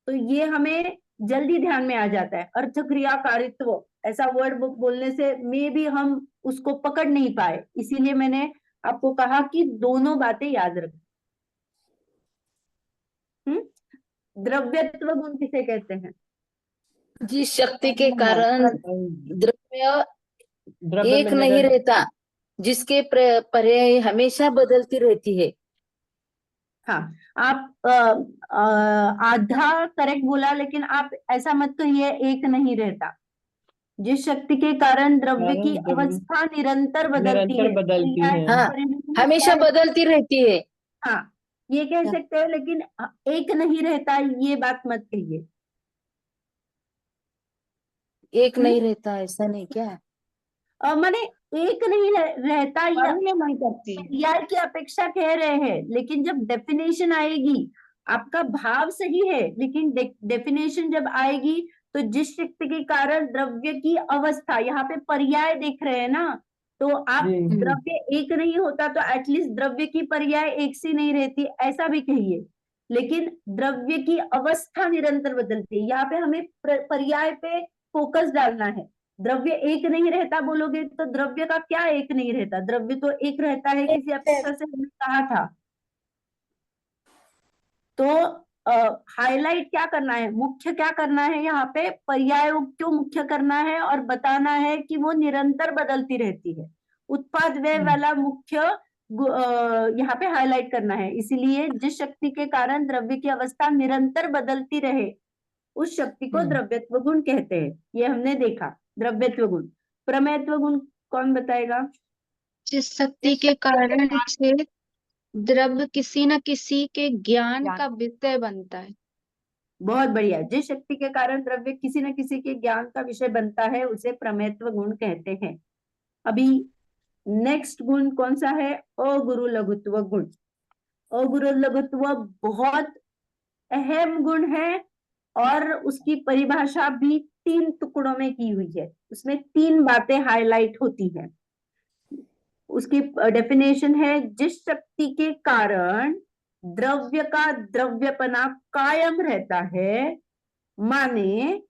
तो ये हमें जल्दी ध्यान में आ जाता है। अर्थ क्रिया कारित्व ऐसा वर्ड बोलने से मे भी हम उसको पकड़ नहीं पाए, इसीलिए मैंने आपको कहा कि दोनों बातें याद रखें। द्रव्यत्व गुण किसे कहते हैं? जिस शक्ति के कारण द्रव्य द्रव्य एक में नहीं निरंतर रहता, जिसके पर्याय हमेशा बदलती रहती है। हाँ, आप आधा करेक्ट बोला, लेकिन आप ऐसा मत कहिए एक नहीं रहता। जिस शक्ति के कारण द्रव्य की कारण द्रव्य अवस्था निरंतर बदलती निरंतर है, बदलती है। हाँ, परिणाम हमेशा क्या है? बदलती रहती है। हाँ, ये कह सकते हो, लेकिन एक नहीं रहता ये बात मत कहिए। एक नहीं रहता ऐसा नहीं क्या? माने एक नहीं रहता ये पढ़ने मन करती है। यार की अपेक्षा कह रहे हैं, लेकिन जब डेफिनेशन आएगी, आपका भाव सही है, लेकिन डेफिनेशन जब आएगी तो जिस शक्ति के कारण द्रव्य की अवस्था, यहाँ पे पर्याय देख रहे हैं ना, तो आप जी। द्रव्य एक नहीं होता तो एटलीस्ट द्रव्य की पर्याय एक सी नहीं रहती, ऐसा भी कहिए। लेकिन द्रव्य की अवस्था निरंतर बदलती है, यहाँ पे हमें पर्याय पे फोकस डालना है। द्रव्य एक नहीं रहता बोलोगे तो द्रव्य का क्या एक नहीं रहता, द्रव्य तो एक रहता है किसी अपेक्षा से, हमने कहा था। तो हाईलाइट क्या करना है, मुख्य क्या करना है, यहाँ पे पर्याय क्यों मुख्य करना है और बताना है कि वो निरंतर बदलती रहती है। उत्पाद व्यय वाला मुख्य यहाँ पे हाईलाइट करना है। इसीलिए जिस शक्ति के कारण द्रव्य की अवस्था निरंतर बदलती रहे उस शक्ति को द्रव्यत्व गुण कहते हैं। ये हमने देखा, द्रव्यत्व गुण। प्रमेयत्व गुण कौन बताएगा? जिस शक्ति के कारण से द्रव्य किसी न किसी के ज्ञान ज्ञान। का विषय बनता है। बहुत बढ़िया। जिस शक्ति के कारण द्रव्य किसी न किसी के ज्ञान का विषय बनता है उसे प्रमेयत्व गुण कहते हैं। अभी नेक्स्ट गुण कौन सा है? अगुरु लघुत्व गुण। अगुरु लघुत्व बहुत अहम गुण है और उसकी परिभाषा भी 3 टुकड़ों में की हुई है। उसमें 3 बातें हाईलाइट होती हैं। उसकी डेफिनेशन है, जिस शक्ति के कारण द्रव्य का द्रव्यपना कायम रहता है, माने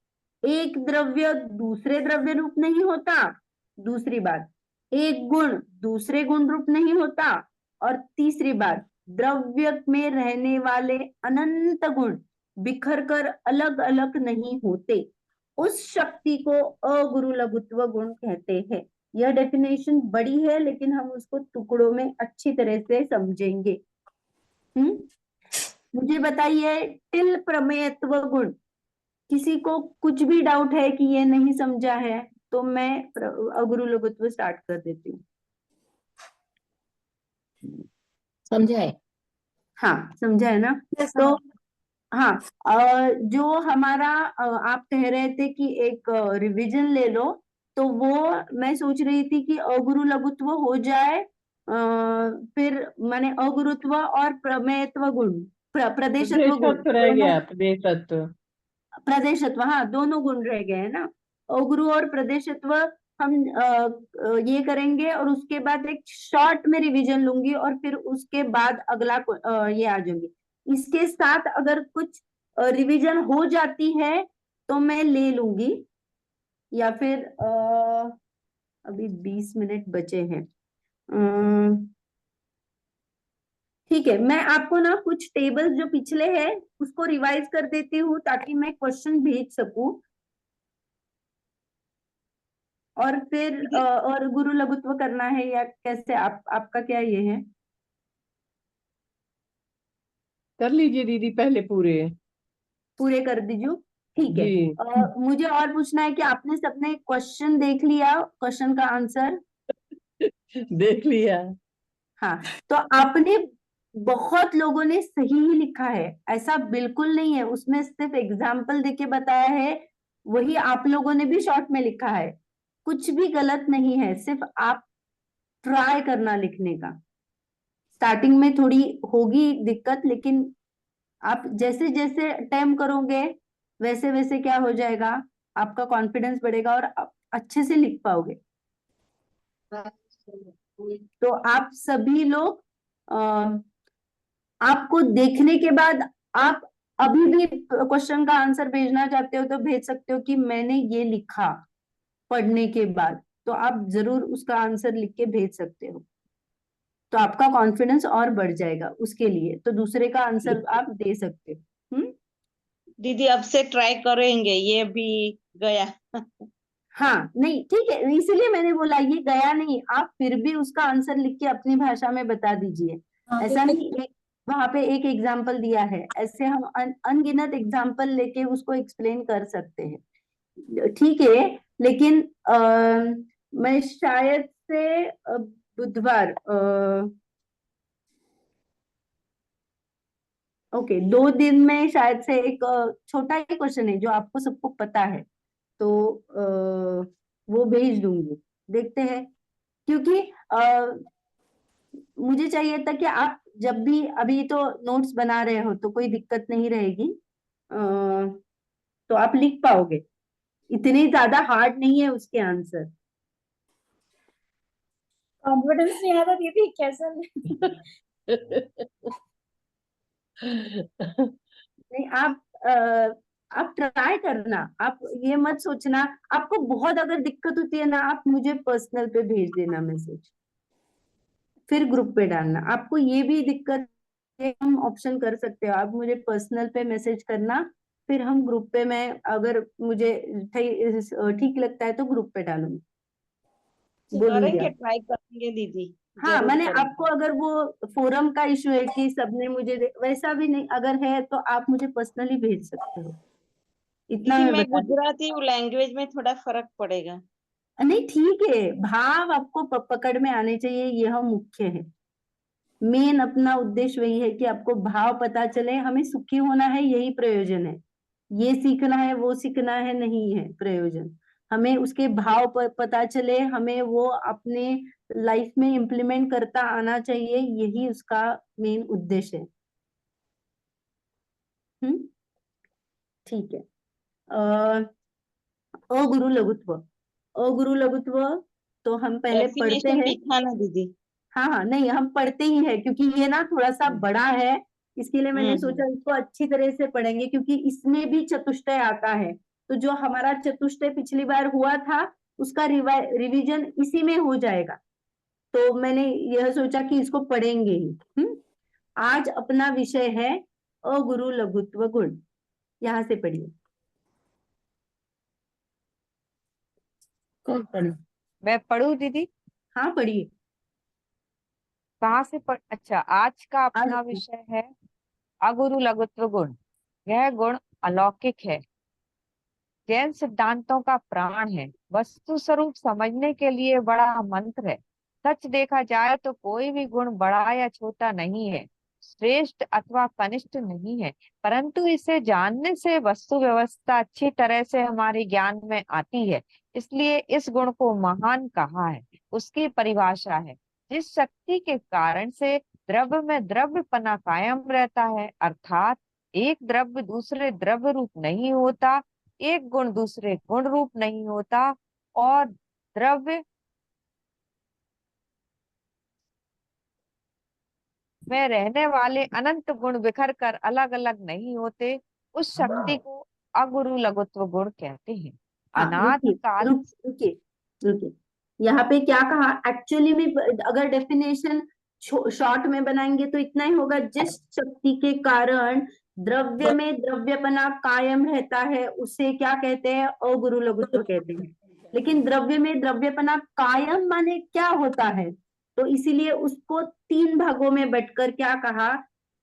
एक द्रव्य दूसरे द्रव्य रूप नहीं होता, दूसरी बात एक गुण दूसरे गुण रूप नहीं होता, और तीसरी बात द्रव्य में रहने वाले अनंत गुण बिखर कर अलग अलग नहीं होते, उस शक्ति को अगुरु लघुत्व गुण कहते हैं। यह डेफिनेशन बड़ी है लेकिन हम उसको टुकड़ों में अच्छी तरह से समझेंगे। मुझे बताइए, टिल प्रमेयत्व गुण, किसी को कुछ भी डाउट है कि ये नहीं समझा है तो मैं अगुरु लघुत्व स्टार्ट कर देती हूँ। समझा है? हाँ, समझा है ना? तो हाँ, जो हमारा आप कह रहे थे कि एक रिवीजन ले लो, तो वो मैं सोच रही थी कि अगुरु लघुत्व हो जाए, फिर माने अगुरुत्व और प्रमेयत्व गुण, प्रदेशत्व गुण, प्रदेशत्व रह गया, प्रदेशत्व। प्रदेशत्व, हाँ, दोनों गुण रह गए हैं ना। अगुरु और प्रदेशत्व हम ये करेंगे और उसके बाद एक शॉर्ट में रिवीजन लूंगी और फिर उसके बाद अगला ये आ जाऊंगी। इसके साथ अगर कुछ रिवीजन हो जाती है तो मैं ले लूंगी, या फिर अभी 20 मिनट बचे हैं। ठीक है, मैं आपको ना कुछ टेबल्स जो पिछले हैं उसको रिवाइज कर देती हूँ ताकि मैं क्वेश्चन भेज सकूं, और फिर और गुरु लघुत्व करना है या कैसे, आपका क्या ये है? कर लीजिए दीदी, पहले पूरे पूरे कर दीजिए। ठीक है। जी। मुझे और पूछना है कि आपने सबने क्वेश्चन देख लिया, क्वेश्चन का आंसर? देख लिया। हाँ, तो आपने, बहुत लोगों ने सही ही लिखा है, ऐसा बिल्कुल नहीं है, उसमें सिर्फ एग्जाम्पल देके बताया है, वही आप लोगों ने भी शॉर्ट में लिखा है, कुछ भी गलत नहीं है, सिर्फ आप ट्राई करना लिखने का। स्टार्टिंग में थोड़ी होगी दिक्कत, लेकिन आप जैसे जैसे अटेम्प्ट करोगे वैसे वैसे क्या हो जाएगा, आपका कॉन्फिडेंस बढ़ेगा और आप अच्छे से लिख पाओगे। तो आप सभी लोग आपको देखने के बाद आप अभी भी क्वेश्चन का आंसर भेजना चाहते हो तो भेज सकते हो कि मैंने ये लिखा पढ़ने के बाद, तो आप जरूर उसका आंसर लिख के भेज सकते हो, तो आपका कॉन्फिडेंस और बढ़ जाएगा। उसके लिए तो दूसरे का आंसर आप दे सकते हो। दीदी अब से ट्राई करेंगे, ये भी गया। हाँ, नहीं ठीक है, इसलिए मैंने बोला ये गया नहीं, आप फिर भी उसका आंसर लिख के अपनी भाषा में बता दीजिए। ऐसा नहीं, वहां पे एक एग्जाम्पल दिया है, ऐसे हम अनगिनत एग्जाम्पल लेके उसको एक्सप्लेन कर सकते हैं, ठीक है। लेकिन मैं शायद से बुधवार, ओके, 2 दिन में शायद से एक छोटा ही क्वेश्चन है जो आपको सबको पता है, तो वो भेज दूंगी, देखते हैं। क्योंकि मुझे चाहिए था कि आप जब भी, अभी तो नोट्स बना रहे हो तो कोई दिक्कत नहीं रहेगी, तो आप लिख पाओगे, इतने ज्यादा हार्ड नहीं है उसके आंसर। कॉन्फिडेंस नहीं आता दीदी, कैसा? नहीं, आप ट्राई करना, आप ये मत सोचना, आपको बहुत अगर दिक्कत होती है ना, आप मुझे पर्सनल पे भेज देना मैसेज, फिर ग्रुप पे डालना। आपको ये भी दिक्कत है, हम ऑप्शन कर सकते हो, आप मुझे पर्सनल पे मैसेज करना, फिर हम ग्रुप पे, मैं अगर मुझे ठीक लगता है तो ग्रुप पे डालूंगी, बोलूंगी करेंगे, आप। ट्राई करेंगे दीदी, हाँ, जरूर मैंने करेंगे। आपको, अगर वो फोरम का इशू है कि सबने मुझे वैसा भी नहीं अगर है तो आप मुझे पर्सनली भेज सकते हो, इतना दीदी मैं मैं बता दूं। गुजराती हूँ, लैंग्वेज में थोड़ा फर्क पड़ेगा। नहीं ठीक है, भाव आपको पकड़ में आने चाहिए, यह मुख्य है, मेन अपना उद्देश्य वही है कि आपको भाव पता चले, हमें सुखी होना है, यही प्रयोजन है, ये सीखना है वो सीखना है नहीं है प्रयोजन, हमें उसके भाव पता चले, हमें वो अपने लाइफ में इम्प्लीमेंट करता आना चाहिए, यही उसका मेन उद्देश्य है। ठीक है। अगुरु लघुत्व, अगुरु लघुत्व तो हम पहले पढ़ते डेफिनेशन हैं। लिखा ना दीदी? हाँ हाँ, नहीं हम पढ़ते ही है, क्योंकि ये ना थोड़ा सा बड़ा है, इसके लिए मैंने सोचा इसको अच्छी तरह से पढ़ेंगे, क्योंकि इसमें भी चतुष्टय आता है, तो जो हमारा चतुष्टय पिछली बार हुआ था उसका रिवीजन इसी में हो जाएगा, तो मैंने यह सोचा कि इसको पढ़ेंगे ही। आज अपना विषय है अगुरु लघुत्व गुण। यहाँ से पढ़िए। कौन पढ़े? मैं पढ़ूं दीदी? हाँ पढ़िए। कहाँ से अच्छा, आज का अपना आज विषय है अगुरु लघुत्व गुण। यह गुण अलौकिक है, जैन सिद्धांतों का प्राण है, वस्तु स्वरूप समझने के लिए बड़ा मंत्र है। सच देखा जाए तो कोई भी गुण बड़ा या छोटा नहीं है, श्रेष्ठ अथवा कनिष्ठ नहीं है, परंतु इसे जानने से वस्तु व्यवस्था अच्छी तरह से हमारे ज्ञान में आती है। इसलिए इस गुण को महान कहा है। उसकी परिभाषा है, जिस शक्ति के कारण से द्रव्य में द्रव्यपना कायम रहता है, अर्थात एक द्रव्य दूसरे द्रव्य रूप नहीं होता, एक गुण दूसरे गुण रूप नहीं होता, और द्रव्य में रहने वाले अनंत गुण बिखर कर अलग अलग नहीं होते, उस शक्ति को अगुरु लघुत्व गुण कहते हैं। हाँ, अनादि काल रुकिए रुकिए। यहाँ पे क्या कहा एक्चुअली में, अगर डेफिनेशन शॉर्ट में बनाएंगे तो इतना ही होगा, जिस शक्ति के कारण द्रव्य में द्रव्यपना कायम रहता है उसे क्या कहते हैं? अगुरु लघुत्व कहते हैं। लेकिन द्रव्य में द्रव्यपना कायम माने क्या होता है? तो इसीलिए उसको 3 भागों में बंटकर क्या कहा?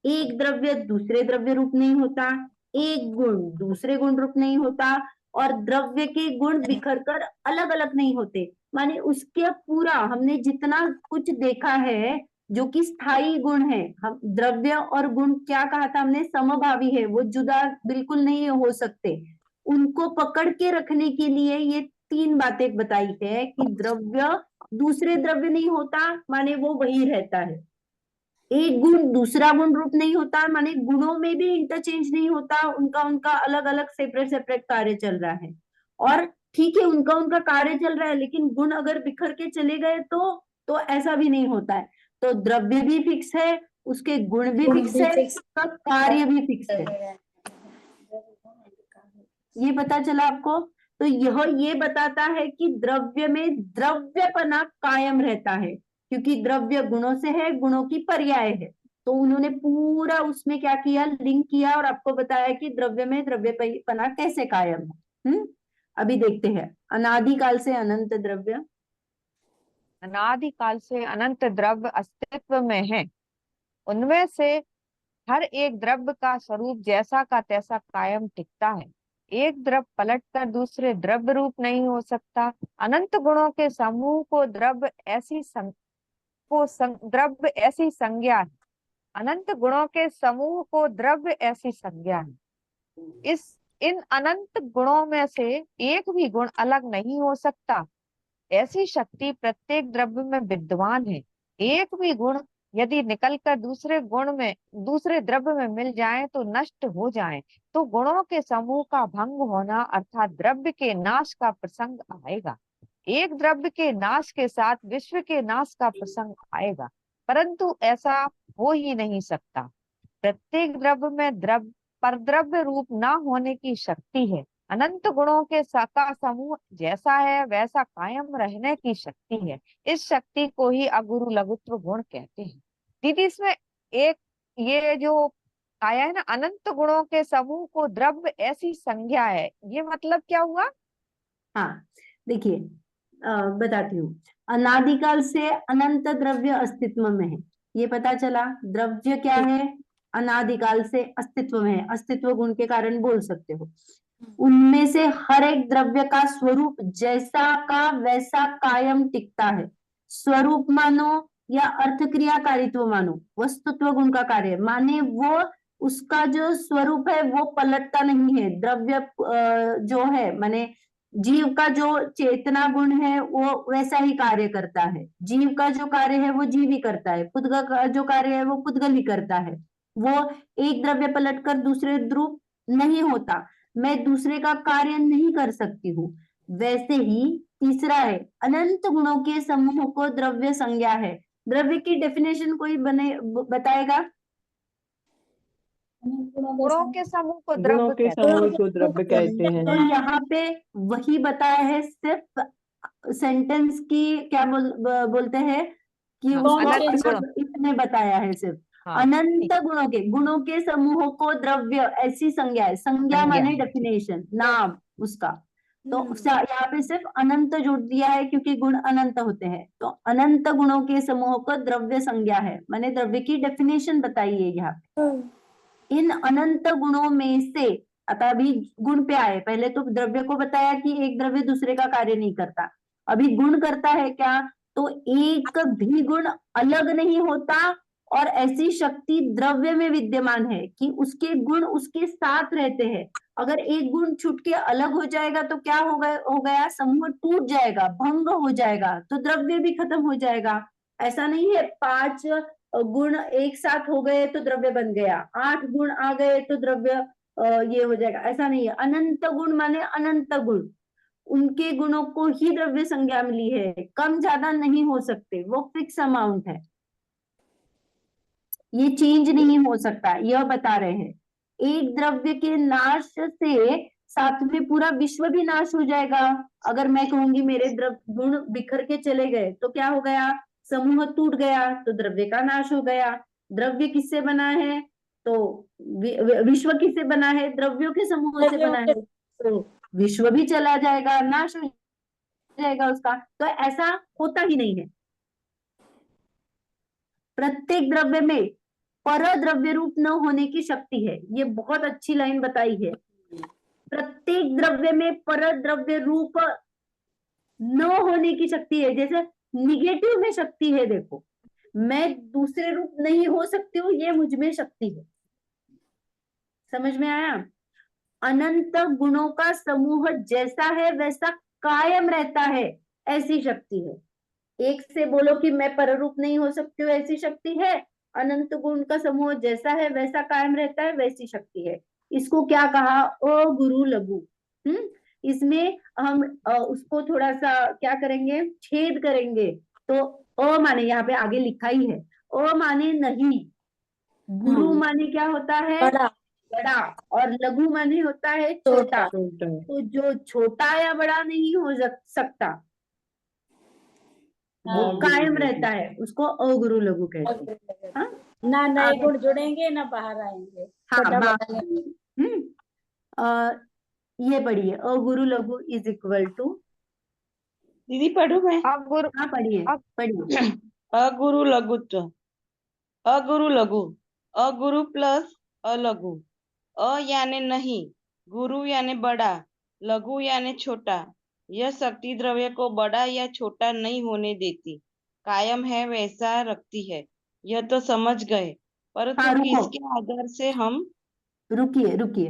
एक द्रव्य दूसरे द्रव्य रूप नहीं होता, एक गुण दूसरे गुण रूप नहीं होता, और द्रव्य के गुण बिखर कर अलग अलग नहीं होते। माने उसके पूरा हमने जितना कुछ देखा है जो कि स्थायी गुण है, हम द्रव्य और गुण क्या कहा था हमने? समभावी है, वो जुदा बिल्कुल नहीं हो सकते। उनको पकड़ के रखने के लिए ये 3 बातें बताई है कि द्रव्य दूसरे द्रव्य नहीं होता, माने वो वही रहता है। एक गुण दूसरा गुण रूप नहीं होता, माने गुणों में भी इंटरचेंज नहीं होता, उनका उनका अलग अलग सेपरेट सेपरेट कार्य चल रहा है। और ठीक है, उनका उनका कार्य चल रहा है, लेकिन गुण अगर बिखर के चले गए तो ऐसा भी नहीं होता है। तो द्रव्य भी फिक्स है, उसके गुण भी फिक्स है, उसका कार्य भी फिक्स है। ये पता चला आपको? तो ये बताता है कि द्रव्य में द्रव्यपना कायम रहता है, क्योंकि द्रव्य गुणों से है, गुणों की पर्याय है। तो उन्होंने पूरा उसमें क्या किया? लिंक किया और आपको बताया कि द्रव्य में द्रव्यपना कैसे कायम है। अभी देखते हैं, अनादिकाल से अनंत द्रव्य। अनादिकाल से अनंत द्रव्य अस्तित्व में है, उनमें से हर एक द्रव्य का स्वरूप जैसा का तैसा कायम टिकता है। एक द्रव्य पलटकर दूसरे द्रव्य रूप नहीं हो सकता। अनंत गुणों के समूह को द्रव्य ऐसी संज्ञा है। अनंत गुणों के समूह को द्रव्य ऐसी संज्ञा है। इन अनंत गुणों में से एक भी गुण अलग नहीं हो सकता। ऐसी शक्ति प्रत्येक द्रव्य में विद्यमान है। एक भी गुण यदि निकलकर दूसरे द्रव्य में मिल जाए तो नष्ट हो जाए, तो गुणों के समूह का भंग होना अर्थात द्रव्य के नाश का प्रसंग आएगा। एक द्रव्य के नाश के साथ विश्व के नाश का प्रसंग आएगा, परंतु ऐसा हो ही नहीं सकता। प्रत्येक द्रव्य में परद्रव्य रूप ना होने की शक्ति है। अनंत गुणों के का समूह जैसा है वैसा कायम रहने की शक्ति है। इस शक्ति को ही अगुरु लघुत्व गुण कहते हैं। दीदी, इसमें एक ये जो आया है ना, अनंत गुणों के समूह को द्रव्य ऐसी संज्ञा है, ये मतलब क्या हुआ? हाँ देखिए, बताती हूँ। अनादिकाल से अनंत द्रव्य अस्तित्व में है, ये पता चला। द्रव्य क्या है? अनादिकाल से अस्तित्व में है, अस्तित्व गुण के कारण बोल सकते हो। उनमें से हर एक द्रव्य का स्वरूप जैसा का वैसा कायम टिकता है। स्वरूप मानो या अर्थ क्रियाकारित्व मानो, वस्तुत्व गुण का कार्य माने वो उसका जो स्वरूप है वो पलटता नहीं है। द्रव्य जो है माने जीव का जो चेतना गुण है वो वैसा ही कार्य करता है। जीव का जो कार्य है वो जीव ही करता है, पुद्गल का जो कार्य है वो पुद्गल ही करता है। वो एक द्रव्य पलटकर दूसरे ध्रुव नहीं होता, मैं दूसरे का कार्य नहीं कर सकती हूँ। वैसे ही तीसरा है, अनंत गुणों के समूह को द्रव्य संज्ञा है। द्रव्य की डेफिनेशन कोई बताएगा? गुणों के समूह को गुणों द्रव्य के कहते हैं। समूह को द्रव्य कहते हैं। तो यहाँ पे वही बताया है, सिर्फ सेंटेंस की क्या बोलते हैं कि हाँ, उसको अनंत गुण। इसने बताया है सिर्फ। हाँ, अनंत गुणों के समूह को द्रव्य, ऐसी संज्ञा है। संज्ञा माने डेफिनेशन, नाम उसका। तो यहाँ पे सिर्फ अनंत जोड़ दिया है क्योंकि गुण अनंत होते हैं। तो अनंत गुणों के समूह को द्रव्य संज्ञा है, माने द्रव्य की डेफिनेशन बताइए यहाँ पे। इन अनंत गुणों में से, अतः अभी गुण पे आए, पहले तो द्रव्य को बताया कि एक द्रव्य दूसरे का कार्य नहीं करता, अभी गुण करता है क्या? तो एक भी गुण अलग नहीं होता और ऐसी शक्ति द्रव्य में विद्यमान है कि उसके गुण उसके साथ रहते हैं। अगर एक गुण छूट के अलग हो जाएगा तो क्या हो गया? समूह टूट जाएगा, भंग हो जाएगा, तो द्रव्य भी खत्म हो जाएगा। ऐसा नहीं है 5 गुण एक साथ हो गए तो द्रव्य बन गया, 8 गुण आ गए तो द्रव्य ये हो जाएगा, ऐसा नहीं है। अनंत गुण माने अनंत गुण, उनके गुणों को ही द्रव्य संज्ञा मिली है, कम ज्यादा नहीं हो सकते, वो फिक्स अमाउंट है, ये चेंज नहीं हो सकता, यह बता रहे हैं। एक द्रव्य के नाश से साथ में पूरा विश्व भी नाश हो जाएगा। अगर मैं कहूंगी मेरे गुण बिखर के चले गए तो क्या हो गया? समूह टूट गया, तो द्रव्य का नाश हो गया। द्रव्य किससे बना है? तो विश्व किससे बना है? द्रव्यों के समूह से बना है, तो विश्व भी चला जाएगा, नाश हो जाएगा उसका। तो ऐसा होता ही नहीं है। प्रत्येक द्रव्य में पर द्रव्य रूप न होने की शक्ति है, ये बहुत अच्छी लाइन बताई है। प्रत्येक द्रव्य में पर द्रव्य रूप न होने की शक्ति है। जैसे निगेटिव में शक्ति है, देखो मैं दूसरे रूप नहीं हो सकती हूँ, ये मुझ में शक्ति है। समझ में आया? अनंत गुणों का समूह जैसा है वैसा कायम रहता है, ऐसी शक्ति है। एक से बोलो कि मैं पररूप नहीं हो सकती हूँ, ऐसी शक्ति है। अनंत गुण का समूह जैसा है वैसा कायम रहता है, वैसी शक्ति है। इसको क्या कहा? अगुरु लघु। इसमें हम उसको थोड़ा सा क्या करेंगे? छेद करेंगे। तो अ माने, यहाँ पे आगे लिखा ही है, अ माने नहीं, गुरु माने क्या होता है? बड़ा, और लघु माने होता है छोटा। तो जो छोटा या बड़ा नहीं हो सकता वो कायम रहता है, उसको अगुरु लघु कहते हैं। हाँ? ना नए गुण जुड़ेंगे ना बाहर आएंगे। ये पढ़िए, अगुरु लघु इज इक्वल टू। दीदी पढ़ू मैं? अब गुरु, हाँ पढ़िए अब पढ़िए। अगुरु लघुत्व, अगुरु लघु, अगुरु प्लस अलघु। अ यानी नहीं, गुरु यानी बड़ा, लघु यानी छोटा। यह शक्ति द्रव्य को बड़ा या छोटा नहीं होने देती, कायम है वैसा रखती है। यह तो समझ गए, परंतु हाँ, रुको। किसके आधार से हम? रुकिए रुकिए।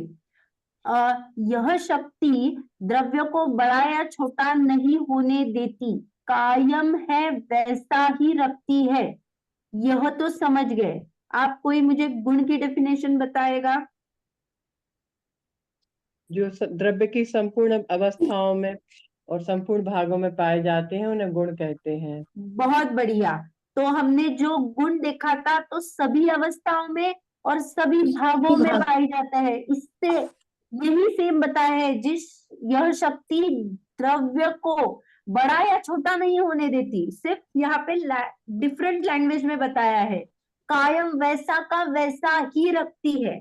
यह शक्ति द्रव्य को बड़ा या छोटा नहीं होने देती, कायम है वैसा ही रखती है, यह तो समझ गए। आप कोई मुझे गुण की डेफिनेशन बताएगा? जो द्रव्य की संपूर्ण अवस्थाओं में और संपूर्ण भागों में पाए जाते हैं उन्हें गुण कहते हैं। बहुत बढ़िया। तो हमने जो गुण देखा था, तो सभी अवस्थाओं में और सभी भागों में पाया जाता है। इससे यही सेम बताया है, यह शक्ति द्रव्य को बड़ा या छोटा नहीं होने देती, सिर्फ यहाँ पे डिफरेंट लैंग्वेज में बताया है, कायम वैसा का वैसा ही रखती है।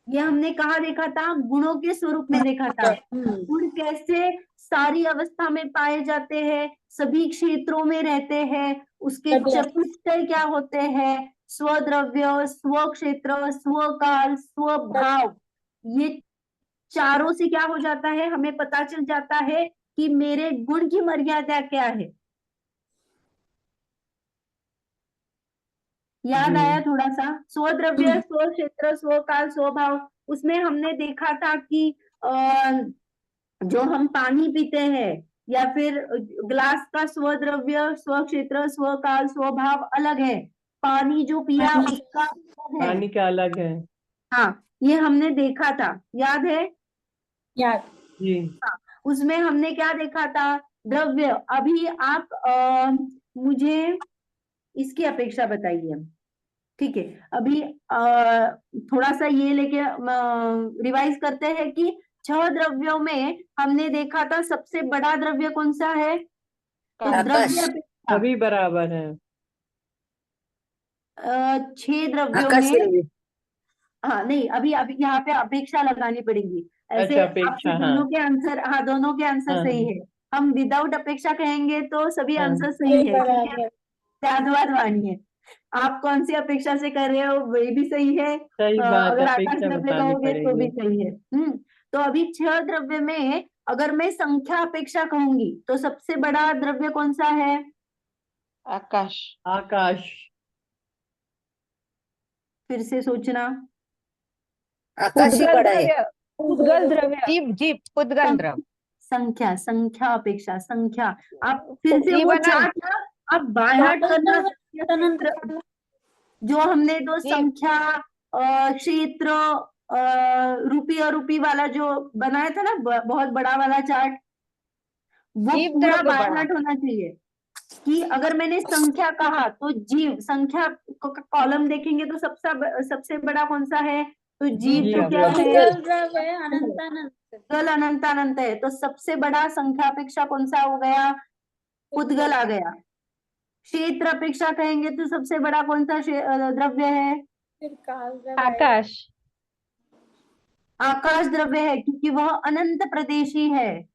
ये हमने कहा देखा था? गुणों के स्वरूप में देखा था। गुण कैसे सारी अवस्था में पाए जाते हैं, सभी क्षेत्रों में रहते हैं, उसके चतुष्टय क्या होते हैं? स्वद्रव्य, स्व क्षेत्र, स्वकाल, स्वभाव। ये चारों से क्या हो जाता है? हमें पता चल जाता है कि मेरे गुण की मर्यादा क्या है। याद आया थोड़ा सा? स्वद्रव्य, स्व क्षेत्र, स्वकाल, स्वभाव, उसमें हमने देखा था कि जो हम पानी पीते हैं या फिर ग्लास का स्वद्रव्य, स्व क्षेत्र, स्वकाल, स्वभाव अलग है। पानी जो पिया उसका अलग है। पानी का अलग है। हाँ, ये हमने देखा था, याद है? याद जी। हाँ, उसमें हमने क्या देखा था? द्रव्य। अभी आप मुझे इसकी अपेक्षा बताइए, ठीक है? अभी थोड़ा सा ये लेके रिवाइज करते हैं कि 6 द्रव्यों में हमने देखा था सबसे बड़ा द्रव्य कौन सा है? तो द्रव्य सभी बराबर हैं। 6 द्रव्यों आकाश में, द्रव्य। हाँ नहीं, अभी अभी यहाँ पे अपेक्षा लगानी पड़ेगी। ऐसे अच्छा, आपके अपेक्षा, हाँ दोनों के आंसर, हाँ दोनों के आंसर हाँ सही है। हम विदाउट अपेक्षा कहेंगे तो सभी हाँ। आंसर सही है, क्योंकि त्यागवाद वाणी है। आप कौन सी अपेक्षा से कर रहे हो वही भी सही है, सही बात, अगर आकाश अपेक्षा द्रव्य बतानी कहोगे तो भी पड़ेगी। सही है। तो अभी 6 द्रव्य में अगर मैं संख्या अपेक्षा कहूंगी तो सबसे बड़ा द्रव्य कौन सा है? आकाश। आकाश। फिर से सोचना। आकाश ही उद्गल बड़ा है। द्रव्य, उद्गल द्रव्य, जीव जीव उद्गल द्रव्य। संख्या, संख्या अपेक्षा, संख्या। आप फिर से जीव वो अनंत। चार्ट ना, आप बाय हार्ट करना। अनंत। जो हमने दो जीव। संख्या, क्षेत्र, रूपी अरूपी वाला जो बनाया था ना, बहुत बड़ा वाला चार्ट, वो जीव पूरा द्रव्य बाय बड़ा। हार्ट होना चाहिए। कि अगर मैंने संख्या कहा तो जीव, संख्या कॉलम देखेंगे तो सबसे बड़ा कौन सा है? तो जीव जीव तो जीव क्या द्रव्य। है? द्रव्य है, अनंत अनंत। उद्गल अनंत अनंत है, तो सबसे बड़ा संख्या अपेक्षा कौन सा हो गया? उद्गल आ गया। क्षेत्र अपेक्षा कहेंगे तो सबसे बड़ा कौन सा द्रव्य है? फिर काल द्रव्य है। आकाश। आकाश द्रव्य है, क्योंकि वह अनंत प्रदेशी है।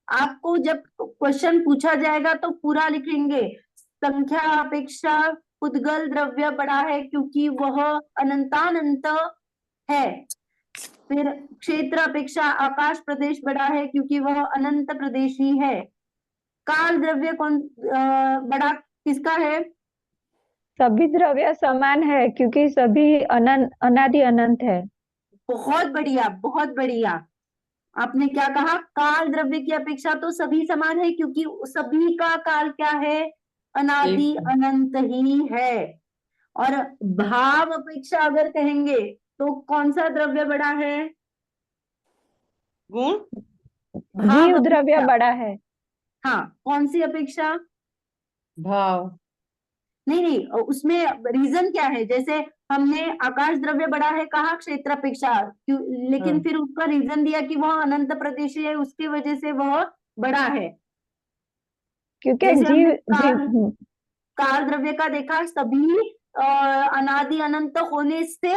आपको जब क्वेश्चन पूछा जाएगा तो पूरा लिखेंगे, संख्या अपेक्षा उद्गल द्रव्य बड़ा है क्योंकि वह अनंतानंत है। फिर क्षेत्र अपेक्षा आकाश प्रदेश बड़ा है क्योंकि वह अनंत प्रदेशी है। काल द्रव्य कौन बड़ा किसका है? सभी द्रव्य समान है क्योंकि सभी अनंत अनादि अनंत है। बहुत बढ़िया, बहुत बढ़िया। आपने क्या कहा? काल द्रव्य की अपेक्षा तो सभी समान है क्योंकि सभी का काल क्या है? अनादि एक। अनंत ही है। और भाव अपेक्षा अगर कहेंगे तो कौन सा द्रव्य बड़ा है? गुण। भाव जीव द्रव्य अपेक्षा। बड़ा है। हाँ, कौन सी अपेक्षा? भाव। नहीं नहीं, उसमें रीजन क्या है? जैसे हमने आकाश द्रव्य बड़ा है कहा क्षेत्र अपेक्षा, लेकिन हाँ। फिर उसका रीजन दिया कि वह अनंत प्रदेशी है, उसकी वजह से वह बड़ा है। क्योंकि जैसे जीव हमने जीव काल द्रव्य का देखा, सभी अनादि अनंत होने से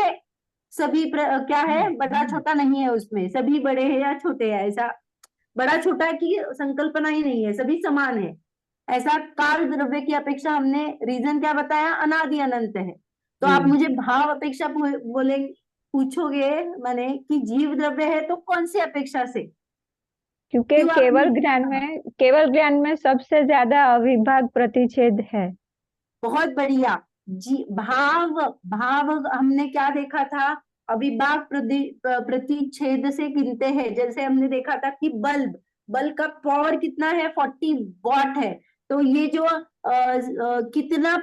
सभी क्या है? बड़ा छोटा नहीं है, उसमें सभी बड़े हैं या छोटे हैं, ऐसा बड़ा छोटा की संकल्पना ही नहीं है, सभी समान है। ऐसा काल द्रव्य की अपेक्षा हमने रीजन क्या बताया? अनादि अनंत है। तो आप मुझे भाव अपेक्षा बोले पूछोगे मैंने कि जीव द्रव्य है तो कौन सी अपेक्षा से? क्योंकि क्यों आपने केवल ज्ञान में सबसे ज्यादा अविभाग प्रतिच्छेद है। बहुत बढ़िया। भाव, भाव हमने क्या देखा था? अविभाग प्रतिच्छेद से गिनते हैं। जैसे हमने देखा था कि बल्ब का पावर कितना है? 40 वॉट है। तो ये जो कितना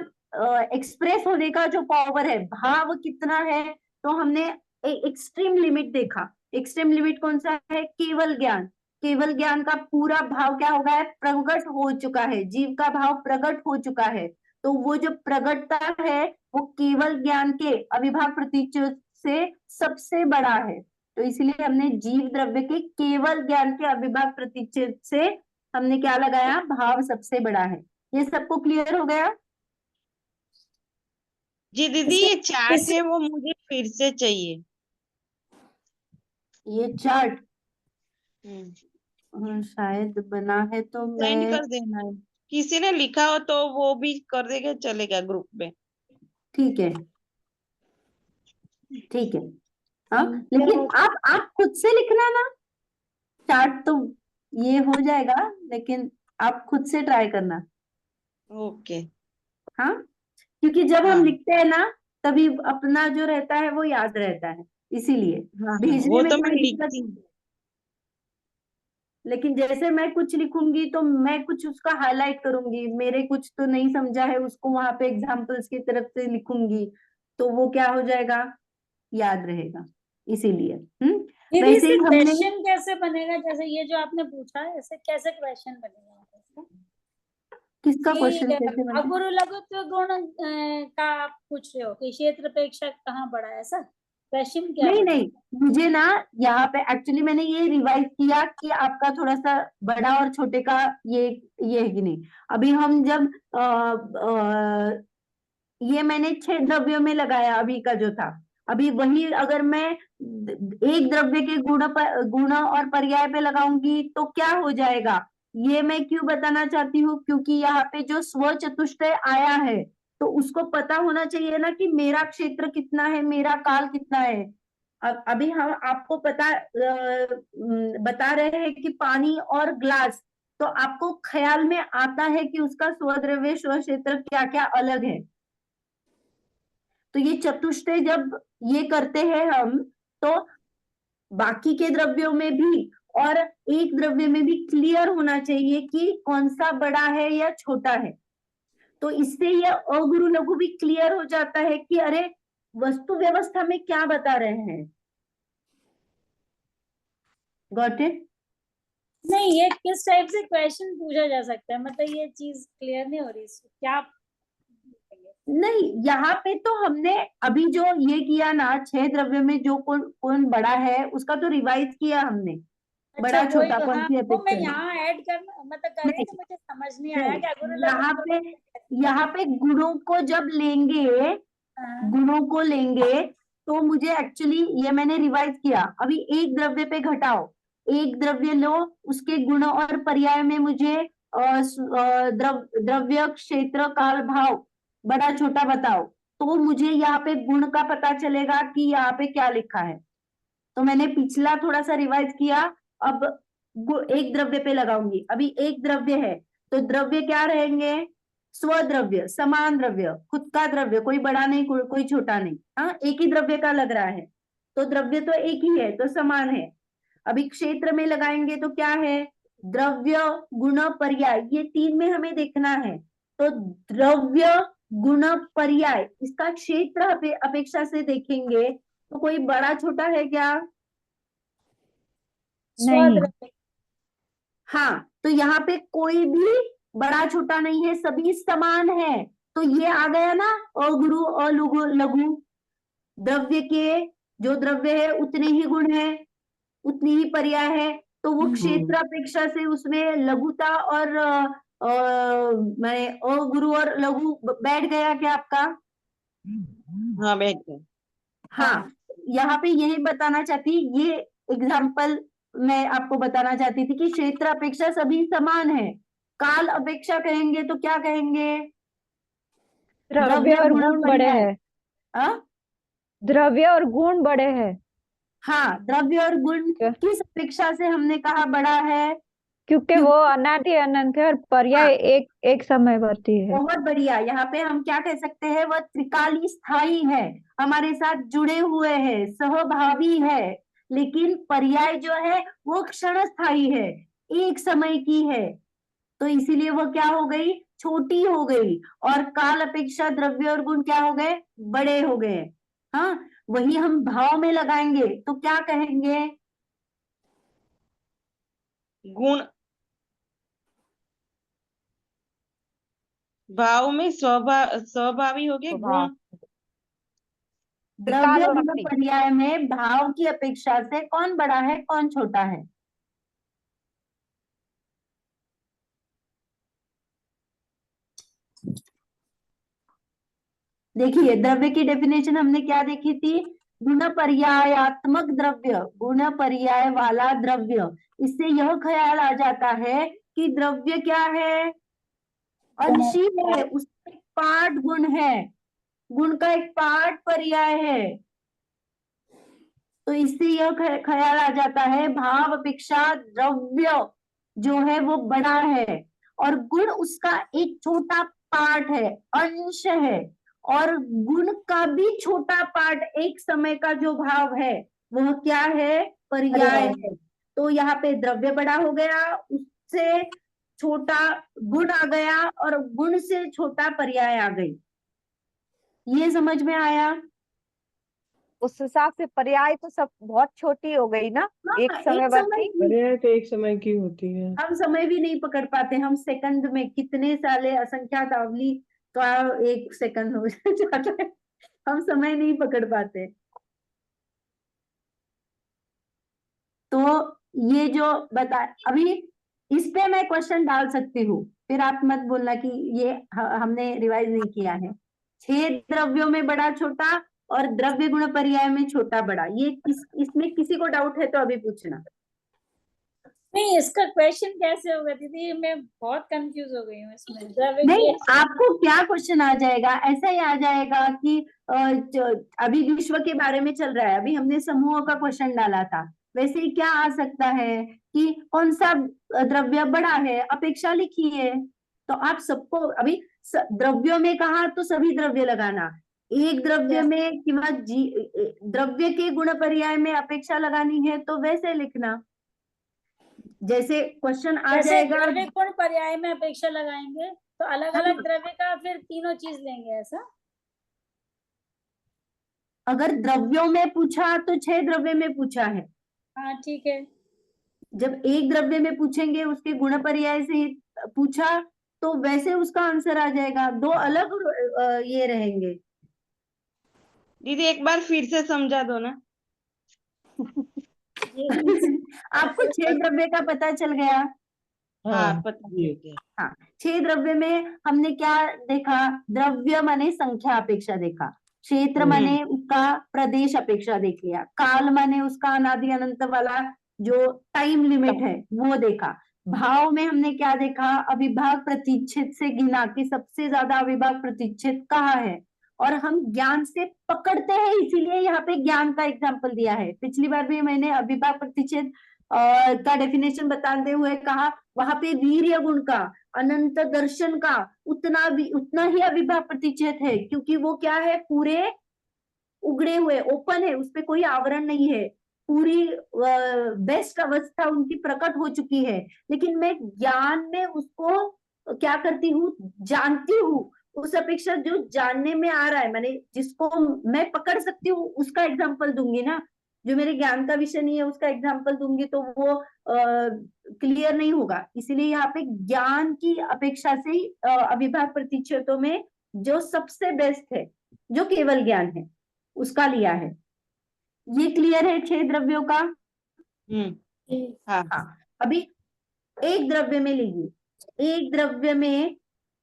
एक्सप्रेस होने का जो पावर है, भाव कितना है? तो हमने एक्सट्रीम लिमिट देखा। एक्सट्रीम लिमिट कौन सा है? केवल ज्ञान। केवल ज्ञान का पूरा भाव क्या हो गया है? प्रकट हो चुका है, जीव का भाव प्रकट हो चुका है। तो वो जो प्रगटता है वो केवल ज्ञान के अविभाग प्रतिच्छेद से सबसे बड़ा है। तो इसलिए हमने जीव द्रव्य के केवल ज्ञान के अविभाग प्रतिच्छेद से हमने क्या लगाया? भाव सबसे बड़ा है। ये सबको क्लियर हो गया? जी दीदी, ये चार्ट है वो मुझे फिर से चाहिए। ये चार्ट शायद बना है तो सेंड मैं, कर देना है। किसी ने लिखा हो तो वो भी कर देगा, चलेगा ग्रुप में। ठीक है, ठीक है। हाँ, लेकिन आप खुद से लिखना ना। चार्ट तो ये हो जाएगा, लेकिन आप खुद से ट्राई करना। ओके। हाँ, क्योंकि जब हम हाँ लिखते हैं ना तभी अपना जो रहता है वो याद रहता है, इसीलिए हाँ, भेजने वो में तो मैं कोई दिक्कत लिखती नहीं। हूँ। लेकिन जैसे मैं कुछ लिखूंगी तो मैं कुछ उसका हाईलाइट करूंगी, मेरे कुछ तो नहीं समझा है उसको वहां पे एग्जाम्पल्स की तरफ से लिखूंगी, तो वो क्या हो जाएगा? याद रहेगा, इसीलिए। दीदी वैसे इससे ही हमने, क्वेश्चन कैसे बनेगा? जैसे ये जो आपने पूछा है, ऐसे कैसे क्वेश्चन बनेगा इसका? किसका कि क्वेश्चन कैसे बने? अगुरु लघुत्व गुण का आप पूछ रहे हो कि क्षेत्र अपेक्षा कहाँ बड़ा है, ऐसा क्वेश्चन क्या नहीं बनेगा? नहीं, मुझे ना यहाँ पे एक्चुअली मैंने ये रिवाइज किया कि आपका थोड़ा सा बड़ा और छोटे का ये है कि नहीं। अभी हम जब ये मैंने 6 द्रव्यों में लगाया अभी का जो था। अभी वही अगर मैं एक द्रव्य के गुण और पर्याय पे लगाऊंगी तो क्या हो जाएगा, ये मैं क्यों बताना चाहती हूँ, क्योंकि यहाँ पे जो स्व चतुष्टय आया है तो उसको पता होना चाहिए ना कि मेरा क्षेत्र कितना है, मेरा काल कितना है। अभी हम आपको बता रहे हैं कि पानी और ग्लास, तो आपको ख्याल में आता है कि उसका स्वद्रव्य स्व क्षेत्र क्या क्या अलग है। तो ये चतुष्टय जब ये करते हैं हम, तो बाकी के द्रव्यों में भी और एक द्रव्य में भी क्लियर होना चाहिए कि कौन सा बड़ा है या छोटा है। तो इससे यह अगुरु लघु भी क्लियर हो जाता है कि अरे वस्तु व्यवस्था में क्या बता रहे हैं। Got it? नहीं, ये किस टाइप से क्वेश्चन पूछा जा सकता है, मतलब ये चीज क्लियर नहीं हो रही, क्या? नहीं, यहाँ पे तो हमने अभी जो ये किया ना 6 द्रव्य में जो कौन बड़ा है उसका तो रिवाइज किया हमने। बड़ा अच्छा, छोटा वो कौन सी मैं अपेक्षा है। यहाँ ऐड करना मतलब कर रही नहीं, थी, मुझे समझ नहीं आया कि अगुरु यहाँ पे गुणों को जब लेंगे, गुणों को लेंगे तो मुझे एक्चुअली ये मैंने रिवाइज किया। अभी एक द्रव्य पे घटाओ, एक द्रव्य लो, उसके गुण और पर्याय में मुझे द्रव्य क्षेत्र काल भाव बड़ा छोटा बताओ, तो मुझे यहाँ पे गुण का पता चलेगा कि यहाँ पे क्या लिखा है। तो मैंने पिछला थोड़ा सा रिवाइज किया, अब एक द्रव्य पे लगाऊंगी। अभी एक द्रव्य है तो द्रव्य क्या रहेंगे, स्वद्रव्य, समान द्रव्य, खुद का द्रव्य, कोई बड़ा नहीं कोई छोटा नहीं। हाँ, एक ही द्रव्य का लग रहा है तो द्रव्य तो एक ही है तो समान है। अभी क्षेत्र में लगाएंगे तो क्या है, द्रव्य गुण पर्याय, ये 3 में हमें देखना है। तो द्रव्य गुण पर्याय, इसका क्षेत्र अपेक्षा से देखेंगे तो कोई बड़ा छोटा है क्या? नहीं। हाँ, तो यहाँ पे कोई भी बड़ा छोटा नहीं है, सभी समान है। तो ये आ गया ना अगुरु अलघु लघु। द्रव्य के जो द्रव्य है उतने ही गुण है, उतनी ही पर्याय है, तो वो क्षेत्र अपेक्षा से उसमें लघुता और मैं अगुरु और लघु बैठ गया क्या आपका? हाँ बैठ गए। हाँ, यहाँ पे यही बताना चाहती, ये एग्जाम्पल मैं आपको बताना चाहती थी कि क्षेत्र अपेक्षा सभी समान है। काल अपेक्षा कहेंगे तो क्या कहेंगे? द्रव्य और गुण बड़े पर्याय। हैं। हाँ? द्रव्य और गुण बड़े हैं हाँ, द्रव्य और गुण किस अपेक्षा से हमने कहा बड़ा है? क्योंकि वो अनादि अनंत है और पर्याय एक एक समयवर्ती है। बहुत बढ़िया। यहाँ पे हम क्या कह सकते हैं, वह त्रिकाली स्थायी है, हमारे साथ जुड़े हुए हैं, सहभावी है। लेकिन पर्याय जो है वो क्षण स्थायी है, एक समय की है, तो इसीलिए वो क्या हो गई, छोटी हो गई। और काल अपेक्षा द्रव्य और गुण क्या हो गए, बड़े हो गए। हाँ, वही हम भाव में लगाएंगे तो क्या कहेंगे? गुण भाव में स्वभावी हो गए गुण। द्रव्य गुण विकालवर्ती। पर्याय में भाव की अपेक्षा से कौन बड़ा है कौन छोटा है? देखिए, द्रव्य की डेफिनेशन हमने क्या देखी थी, गुण पर्यायात्मक द्रव्य, गुण पर्याय वाला द्रव्य। इससे यह ख्याल आ जाता है कि द्रव्य क्या है, अंशी है, उसका एक पार्ट गुण है, गुण का एक पार्ट पर्याय है। तो इससे यह ख्याल आ जाता है भाव अपेक्षा द्रव्य जो है वो बड़ा है और गुण उसका एक छोटा पार्ट है, अंश है। और गुण का भी छोटा पार्ट एक समय का जो भाव है वह क्या है, पर्याय है। तो यहाँ पे द्रव्य बड़ा हो गया, उससे छोटा गुण आ गया और गुण से छोटा पर्याय आ गई। ये समझ में आया? उस हिसाब से पर्याय तो सब बहुत छोटी हो गई ना, हाँ, एक समयवर्ती। पर्याय तो एक समय की होती है। हम समय भी नहीं पकड़ पाते, हम सेकंड में कितने साले असंख्यात आवली का 1 सेकंड हो जाता है, हम समय नहीं पकड़ पाते। तो ये जो बता, अभी इस पे मैं क्वेश्चन डाल सकती हूँ, फिर आप मत बोलना कि ये हमने रिवाइज नहीं किया है। 6 द्रव्यों में बड़ा छोटा और द्रव्य गुण पर्याय में छोटा बड़ा, ये इसमें किसी को डाउट है तो अभी पूछना। नहीं, इसका क्वेश्चन कैसे होगा दीदी, मैं बहुत कंफ्यूज हो गई हूँ इसमें। द्रव्य नहीं, की आपको क्या क्वेश्चन आ जाएगा, ऐसा ही आ जाएगा कि अभी विश्व के बारे में चल रहा है, अभी हमने समूहों का क्वेश्चन डाला था, वैसे ही क्या आ सकता है कि कौन सा द्रव्य बड़ा है, अपेक्षा लिखी है, तो आप सबको अभी द्रव्यों में कहा तो सभी द्रव्य लगाना, एक द्रव्य में किंवा द्रव्य के गुण पर्याय में अपेक्षा लगानी है तो वैसे लिखना, जैसे क्वेश्चन आ जैसे जाएगा। द्रव्य गुण पर्याय में अपेक्षा लगाएंगे तो अलग अलग द्रव्य का फिर तीनों चीज लेंगे, ऐसा? अगर द्रव्यों में पूछा तो 6 द्रव्य में पूछा है। हाँ ठीक है। जब एक द्रव्य में पूछेंगे उसके गुण पर्याय से ही पूछा तो वैसे उसका आंसर आ जाएगा, दो अलग ये रहेंगे। दीदी एक बार फिर से समझा दो ना। आपको 6 द्रव्य का पता चल गया? हाँ पता जी। चल गया। हाँ, 6 द्रव्य में हमने क्या देखा, द्रव्य माने संख्या अपेक्षा देखा, क्षेत्र माने उसका प्रदेश अपेक्षा देख लिया, काल माने उसका अनादि अनंत वाला जो टाइम लिमिट है वो देखा, भाव में हमने क्या देखा, अविभाग प्रतिच्छेद से गिना कि सबसे ज्यादा अविभाग प्रतिच्छेद कहाँ है, और हम ज्ञान से पकड़ते हैं इसीलिए यहाँ पे ज्ञान का एग्जाम्पल दिया है। पिछली बार भी मैंने अविभाग प्रतिच्छेद का डेफिनेशन बताते हुए कहा वहां पे वीर्य गुण का, अनंत दर्शन का उतना ही अविभाग प्रतिच्छेद है, क्योंकि वो क्या है, पूरे उगड़े हुए ओपन है, उसपे कोई आवरण नहीं है, पूरी बेस्ट अवस्था उनकी प्रकट हो चुकी है, लेकिन मैं ज्ञान में उसको क्या करती हूँ, जानती हूँ, उस अपेक्षा जो जानने में आ रहा है, मैंने जिसको मैं पकड़ सकती हूँ उसका एग्जाम्पल दूंगी ना, जो मेरे ज्ञान का विषय नहीं है उसका एग्जाम्पल दूंगी तो वो क्लियर नहीं होगा, इसीलिए यहाँ पे ज्ञान की अपेक्षा से ही अविभाग प्रतिच्छेदों में जो सबसे बेस्ट है, जो केवल ज्ञान है, उसका लिया है। ये क्लियर है 6 द्रव्यों का? हाँ। अभी एक द्रव्य में लीजिए, एक द्रव्य में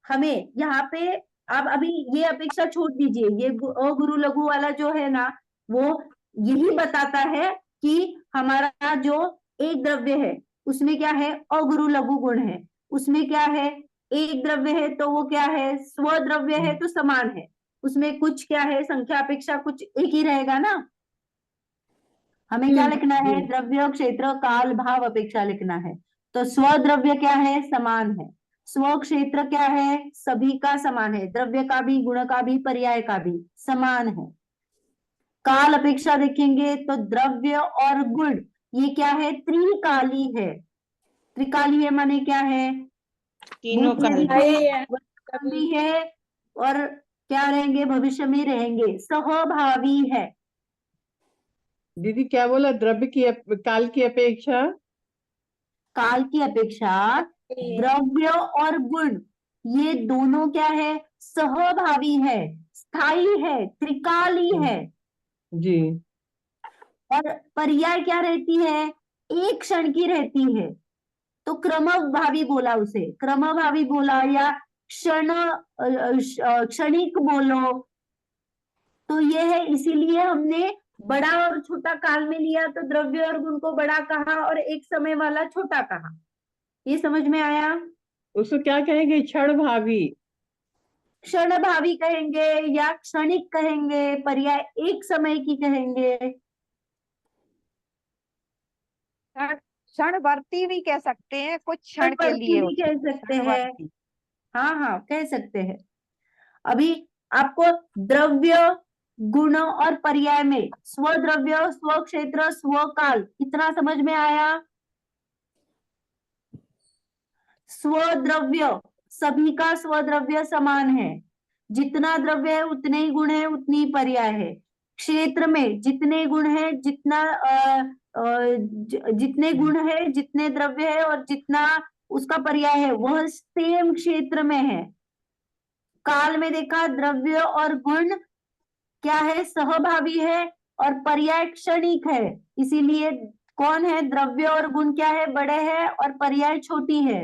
हमें यहाँ पे आप अभी ये अपेक्षा छोड़ दीजिए, ये अगुरु लघु वाला जो है ना वो यही बताता है कि हमारा जो एक द्रव्य है उसमें क्या है, अगुरु लघु गुण है, उसमें क्या है, एक द्रव्य है तो वो क्या है, स्वद्रव्य है तो समान है, उसमें कुछ क्या है, संख्या अपेक्षा कुछ एक ही रहेगा ना, हमें क्या लिखना है, द्रव्य क्षेत्र काल भाव अपेक्षा लिखना है, तो स्वद्रव्य क्या है, समान है, स्व क्षेत्र क्या है, सभी का समान है, द्रव्य का भी गुण का भी पर्याय का भी समान है, काल अपेक्षा देखेंगे तो द्रव्य और गुण ये क्या है, त्रिकाली है, त्रिकाली है माने क्या है, तीनों भूत में काल भी है, वर्तमान भी है और क्या रहेंगे, भविष्य में रहेंगे, सहभावी है। दीदी क्या बोला, द्रव्य की काल की अपेक्षा, काल की अपेक्षा द्रव्य और गुण ये दोनों क्या है, सहभावी है, स्थायी है, त्रिकाली है, जी, और पर्याय क्या रहती है, एक क्षण की रहती है, तो क्रमभावी बोला उसे, क्रमभावी बोला या क्षणिक बोलो, तो ये है, इसीलिए हमने बड़ा और छोटा काल में लिया तो द्रव्य और गुण को बड़ा कहा और एक समय वाला छोटा कहा, ये समझ में आया? उसको क्या कहेंगे, क्षण भावी, क्षण भावी कहेंगे या क्षणिक कहेंगे, पर्याय एक समय की कहेंगे, क्षणवर्ती भी कह सकते हैं, कुछ क्षण के क्षणवर्ती लिए भी कह सकते हैं, क्षणवर्ती। हाँ हाँ कह सकते हैं। अभी आपको द्रव्य गुण और पर्याय में स्वद्रव्य स्व क्षेत्र स्व काल इतना समझ में आया? स्वद्रव्य सभी का स्वद्रव्य समान है, जितना द्रव्य है उतने ही गुण है उतनी ही पर्याय है, क्षेत्र में जितने गुण है जितने गुण है जितने द्रव्य है और जितना उसका पर्याय है वह सेम क्षेत्र में है, काल में देखा द्रव्य और गुण क्या है, सहभावी है और पर्याय क्षणिक है, इसीलिए कौन है, द्रव्य और गुण क्या है, बड़े हैं और पर्याय छोटी है।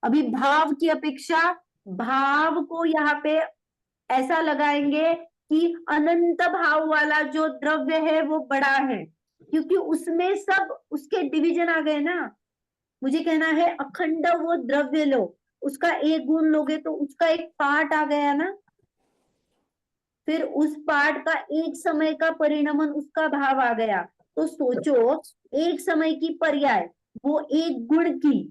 अभी भाव की अपेक्षा, भाव को यहाँ पे ऐसा लगाएंगे कि अनंत भाव वाला जो द्रव्य है वो बड़ा है, क्योंकि उसमें सब उसके डिवीजन आ गए ना। मुझे कहना है अखंड वो द्रव्य लो, उसका एक गुण लोगे तो उसका एक पार्ट आ गया ना, फिर उस पार्ट का एक समय का परिणमन उसका भाव आ गया। तो सोचो, एक समय की पर्याय वो एक गुण की,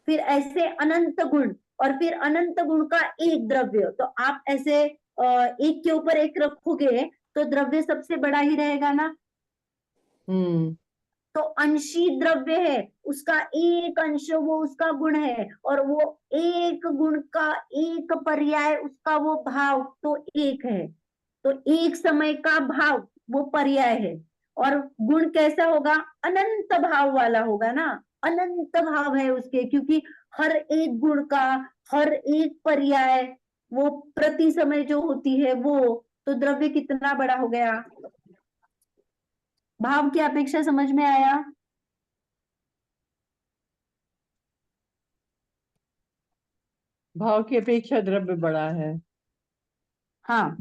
फिर ऐसे अनंत गुण, और फिर अनंत गुण का एक द्रव्य। तो आप ऐसे एक के ऊपर एक रखोगे तो द्रव्य सबसे बड़ा ही रहेगा ना। तो अंशी द्रव्य है, उसका एक अंश वो उसका गुण है, और वो एक गुण का एक पर्याय उसका वो भाव तो एक है। तो एक समय का भाव वो पर्याय है, और गुण कैसा होगा? अनंत भाव वाला होगा ना। अनंत भाव है उसके, क्योंकि हर एक गुण का हर एक पर्याय वो प्रति समय जो होती है वो, तो द्रव्य कितना बड़ा हो गया। भाव की अपेक्षा समझ में आया? भाव की अपेक्षा द्रव्य बड़ा है। हाँ,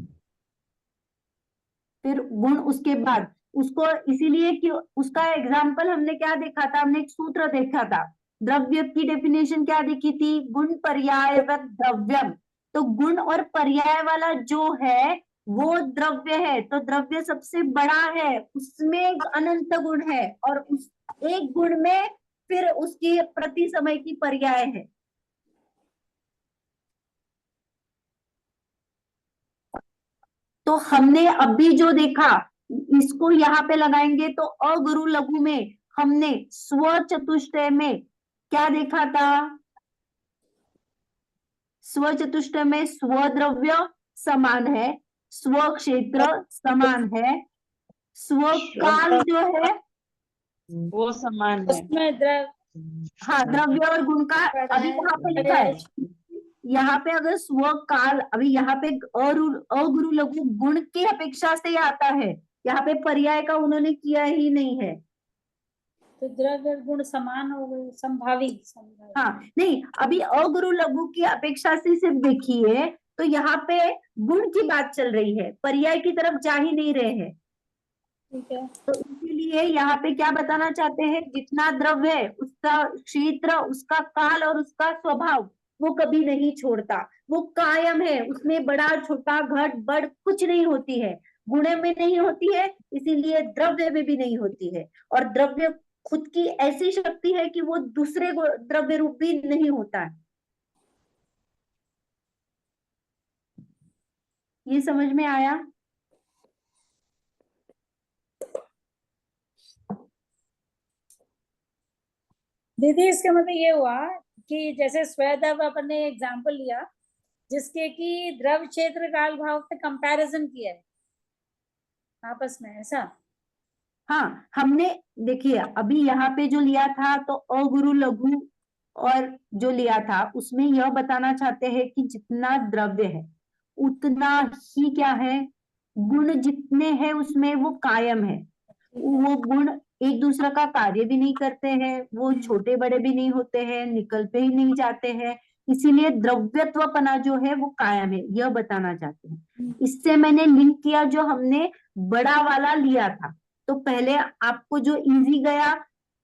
फिर गुण उसके बाद उसको, इसीलिए कि उसका एग्जाम्पल हमने क्या देखा था, हमने एक सूत्र देखा था। द्रव्य की डेफिनेशन क्या देखी थी? गुण पर्यायवत द्रव्यम। तो गुण और पर्याय वाला जो है वो द्रव्य है, तो द्रव्य सबसे बड़ा है, उसमें एक अनंत गुण है, और उस एक गुण में फिर उसकी प्रति समय की पर्याय है। तो हमने अभी जो देखा इसको यहाँ पे लगाएंगे, तो अगुरु लघु में हमने स्व चतुष्टय में क्या देखा था? स्व चतुष्टय में स्व द्रव्य समान है, स्व क्षेत्र समान है, स्व काल जो है वो समान है। उसमें द्रव हाँ, द्रव्य और गुण का अभी यहाँ पे लिखा है। यहाँ पे अगर स्व काल, अभी यहाँ पे अगुरु लघु गुण की अपेक्षा से आता है, यहाँ पे पर्याय का उन्होंने किया ही नहीं है। तो द्रव्य और गुण समान हो गए, संभावी। हाँ, नहीं, अभी अगुरु लघु की अपेक्षा से सिर्फ देखिए, तो यहाँ पे गुण की बात चल रही है, पर्याय की तरफ जा ही नहीं रहे हैं। ठीक है, तो इसीलिए यहाँ पे क्या बताना चाहते हैं? जितना द्रव्य है उसका क्षेत्र, उसका काल और उसका स्वभाव वो कभी नहीं छोड़ता, वो कायम है, उसमें बड़ा छोटा घट बढ़ कुछ नहीं होती है, गुण में नहीं होती है, इसीलिए द्रव्य में भी नहीं होती है। और द्रव्य खुद की ऐसी शक्ति है कि वो दूसरे द्रव्य रूप भी नहीं होता है। ये समझ में आया? दीदी इसका मतलब ये हुआ कि जैसे स्वेदव अपन ने एग्जाम्पल लिया जिसके कि द्रव क्षेत्र काल भाव पे कंपैरिजन किया है आपस में, ऐसा? हाँ, हमने देखिए अभी यहाँ पे जो लिया था तो अगुरु लघु और जो लिया था उसमें यह बताना चाहते हैं कि जितना द्रव्य है उतना ही क्या है, गुण जितने हैं उसमें वो कायम है। वो गुण एक दूसरे का कार्य भी नहीं करते हैं, वो छोटे बड़े भी नहीं होते हैं, निकलते ही नहीं जाते हैं, इसीलिए द्रव्यत्वपना जो है वो कायम है, यह बताना चाहते हैं। इससे मैंने लिंक किया जो हमने बड़ा वाला लिया था। तो पहले आपको जो इजी गया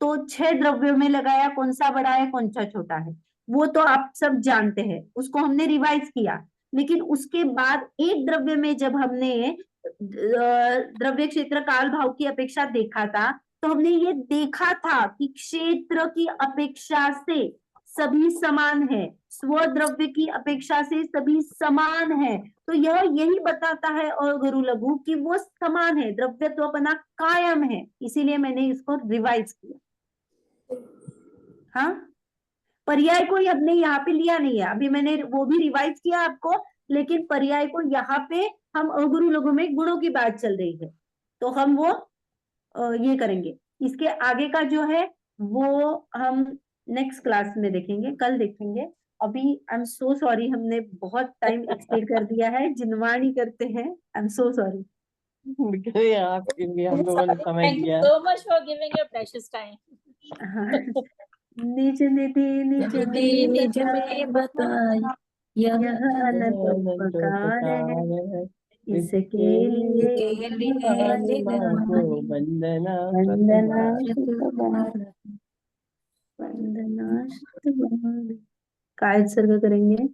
तो 6 द्रव्यों में लगाया, कौन सा बड़ा है कौन सा छोटा है वो तो आप सब जानते हैं, उसको हमने रिवाइज किया। लेकिन उसके बाद एक द्रव्य में जब हमने द्रव्य क्षेत्र काल भाव की अपेक्षा देखा था, तो हमने ये देखा था कि क्षेत्र की अपेक्षा से सभी समान है, स्वद्रव्य की अपेक्षा से सभी समान है। तो यह यही बताता है अगुरु लघु कि वो समान है, द्रव्यत्वपना कायम है, इसीलिए मैंने इसको रिवाइज किया। हाँ, पर्याय को हमने यहाँ पे लिया नहीं है, अभी मैंने वो भी रिवाइज किया आपको, लेकिन पर्याय को यहाँ पे हम अगुरु लघु में गुणों की बात चल रही है तो हम वो ये करेंगे। इसके आगे का जो है वो हम नेक्स्ट क्लास में देखेंगे, कल देखेंगे। अभी आई एम सो सॉरी, हमने बहुत टाइम एक्सटेंड कर दिया है, जिनवाणी करते हैं, आई एम सो सॉरी। आपके लिए हम लोगों ने समय थैंक यू दिया। So much for giving your precious time. निज निधि निज निधि में निज बताई, में बताई, यह यह अनंत अनंत उपकार है, उपकार है, इसके लिए के लिए निभाने मांगो वंदना वंदना सतबार। वंदना। काय सर्ग करेंगे?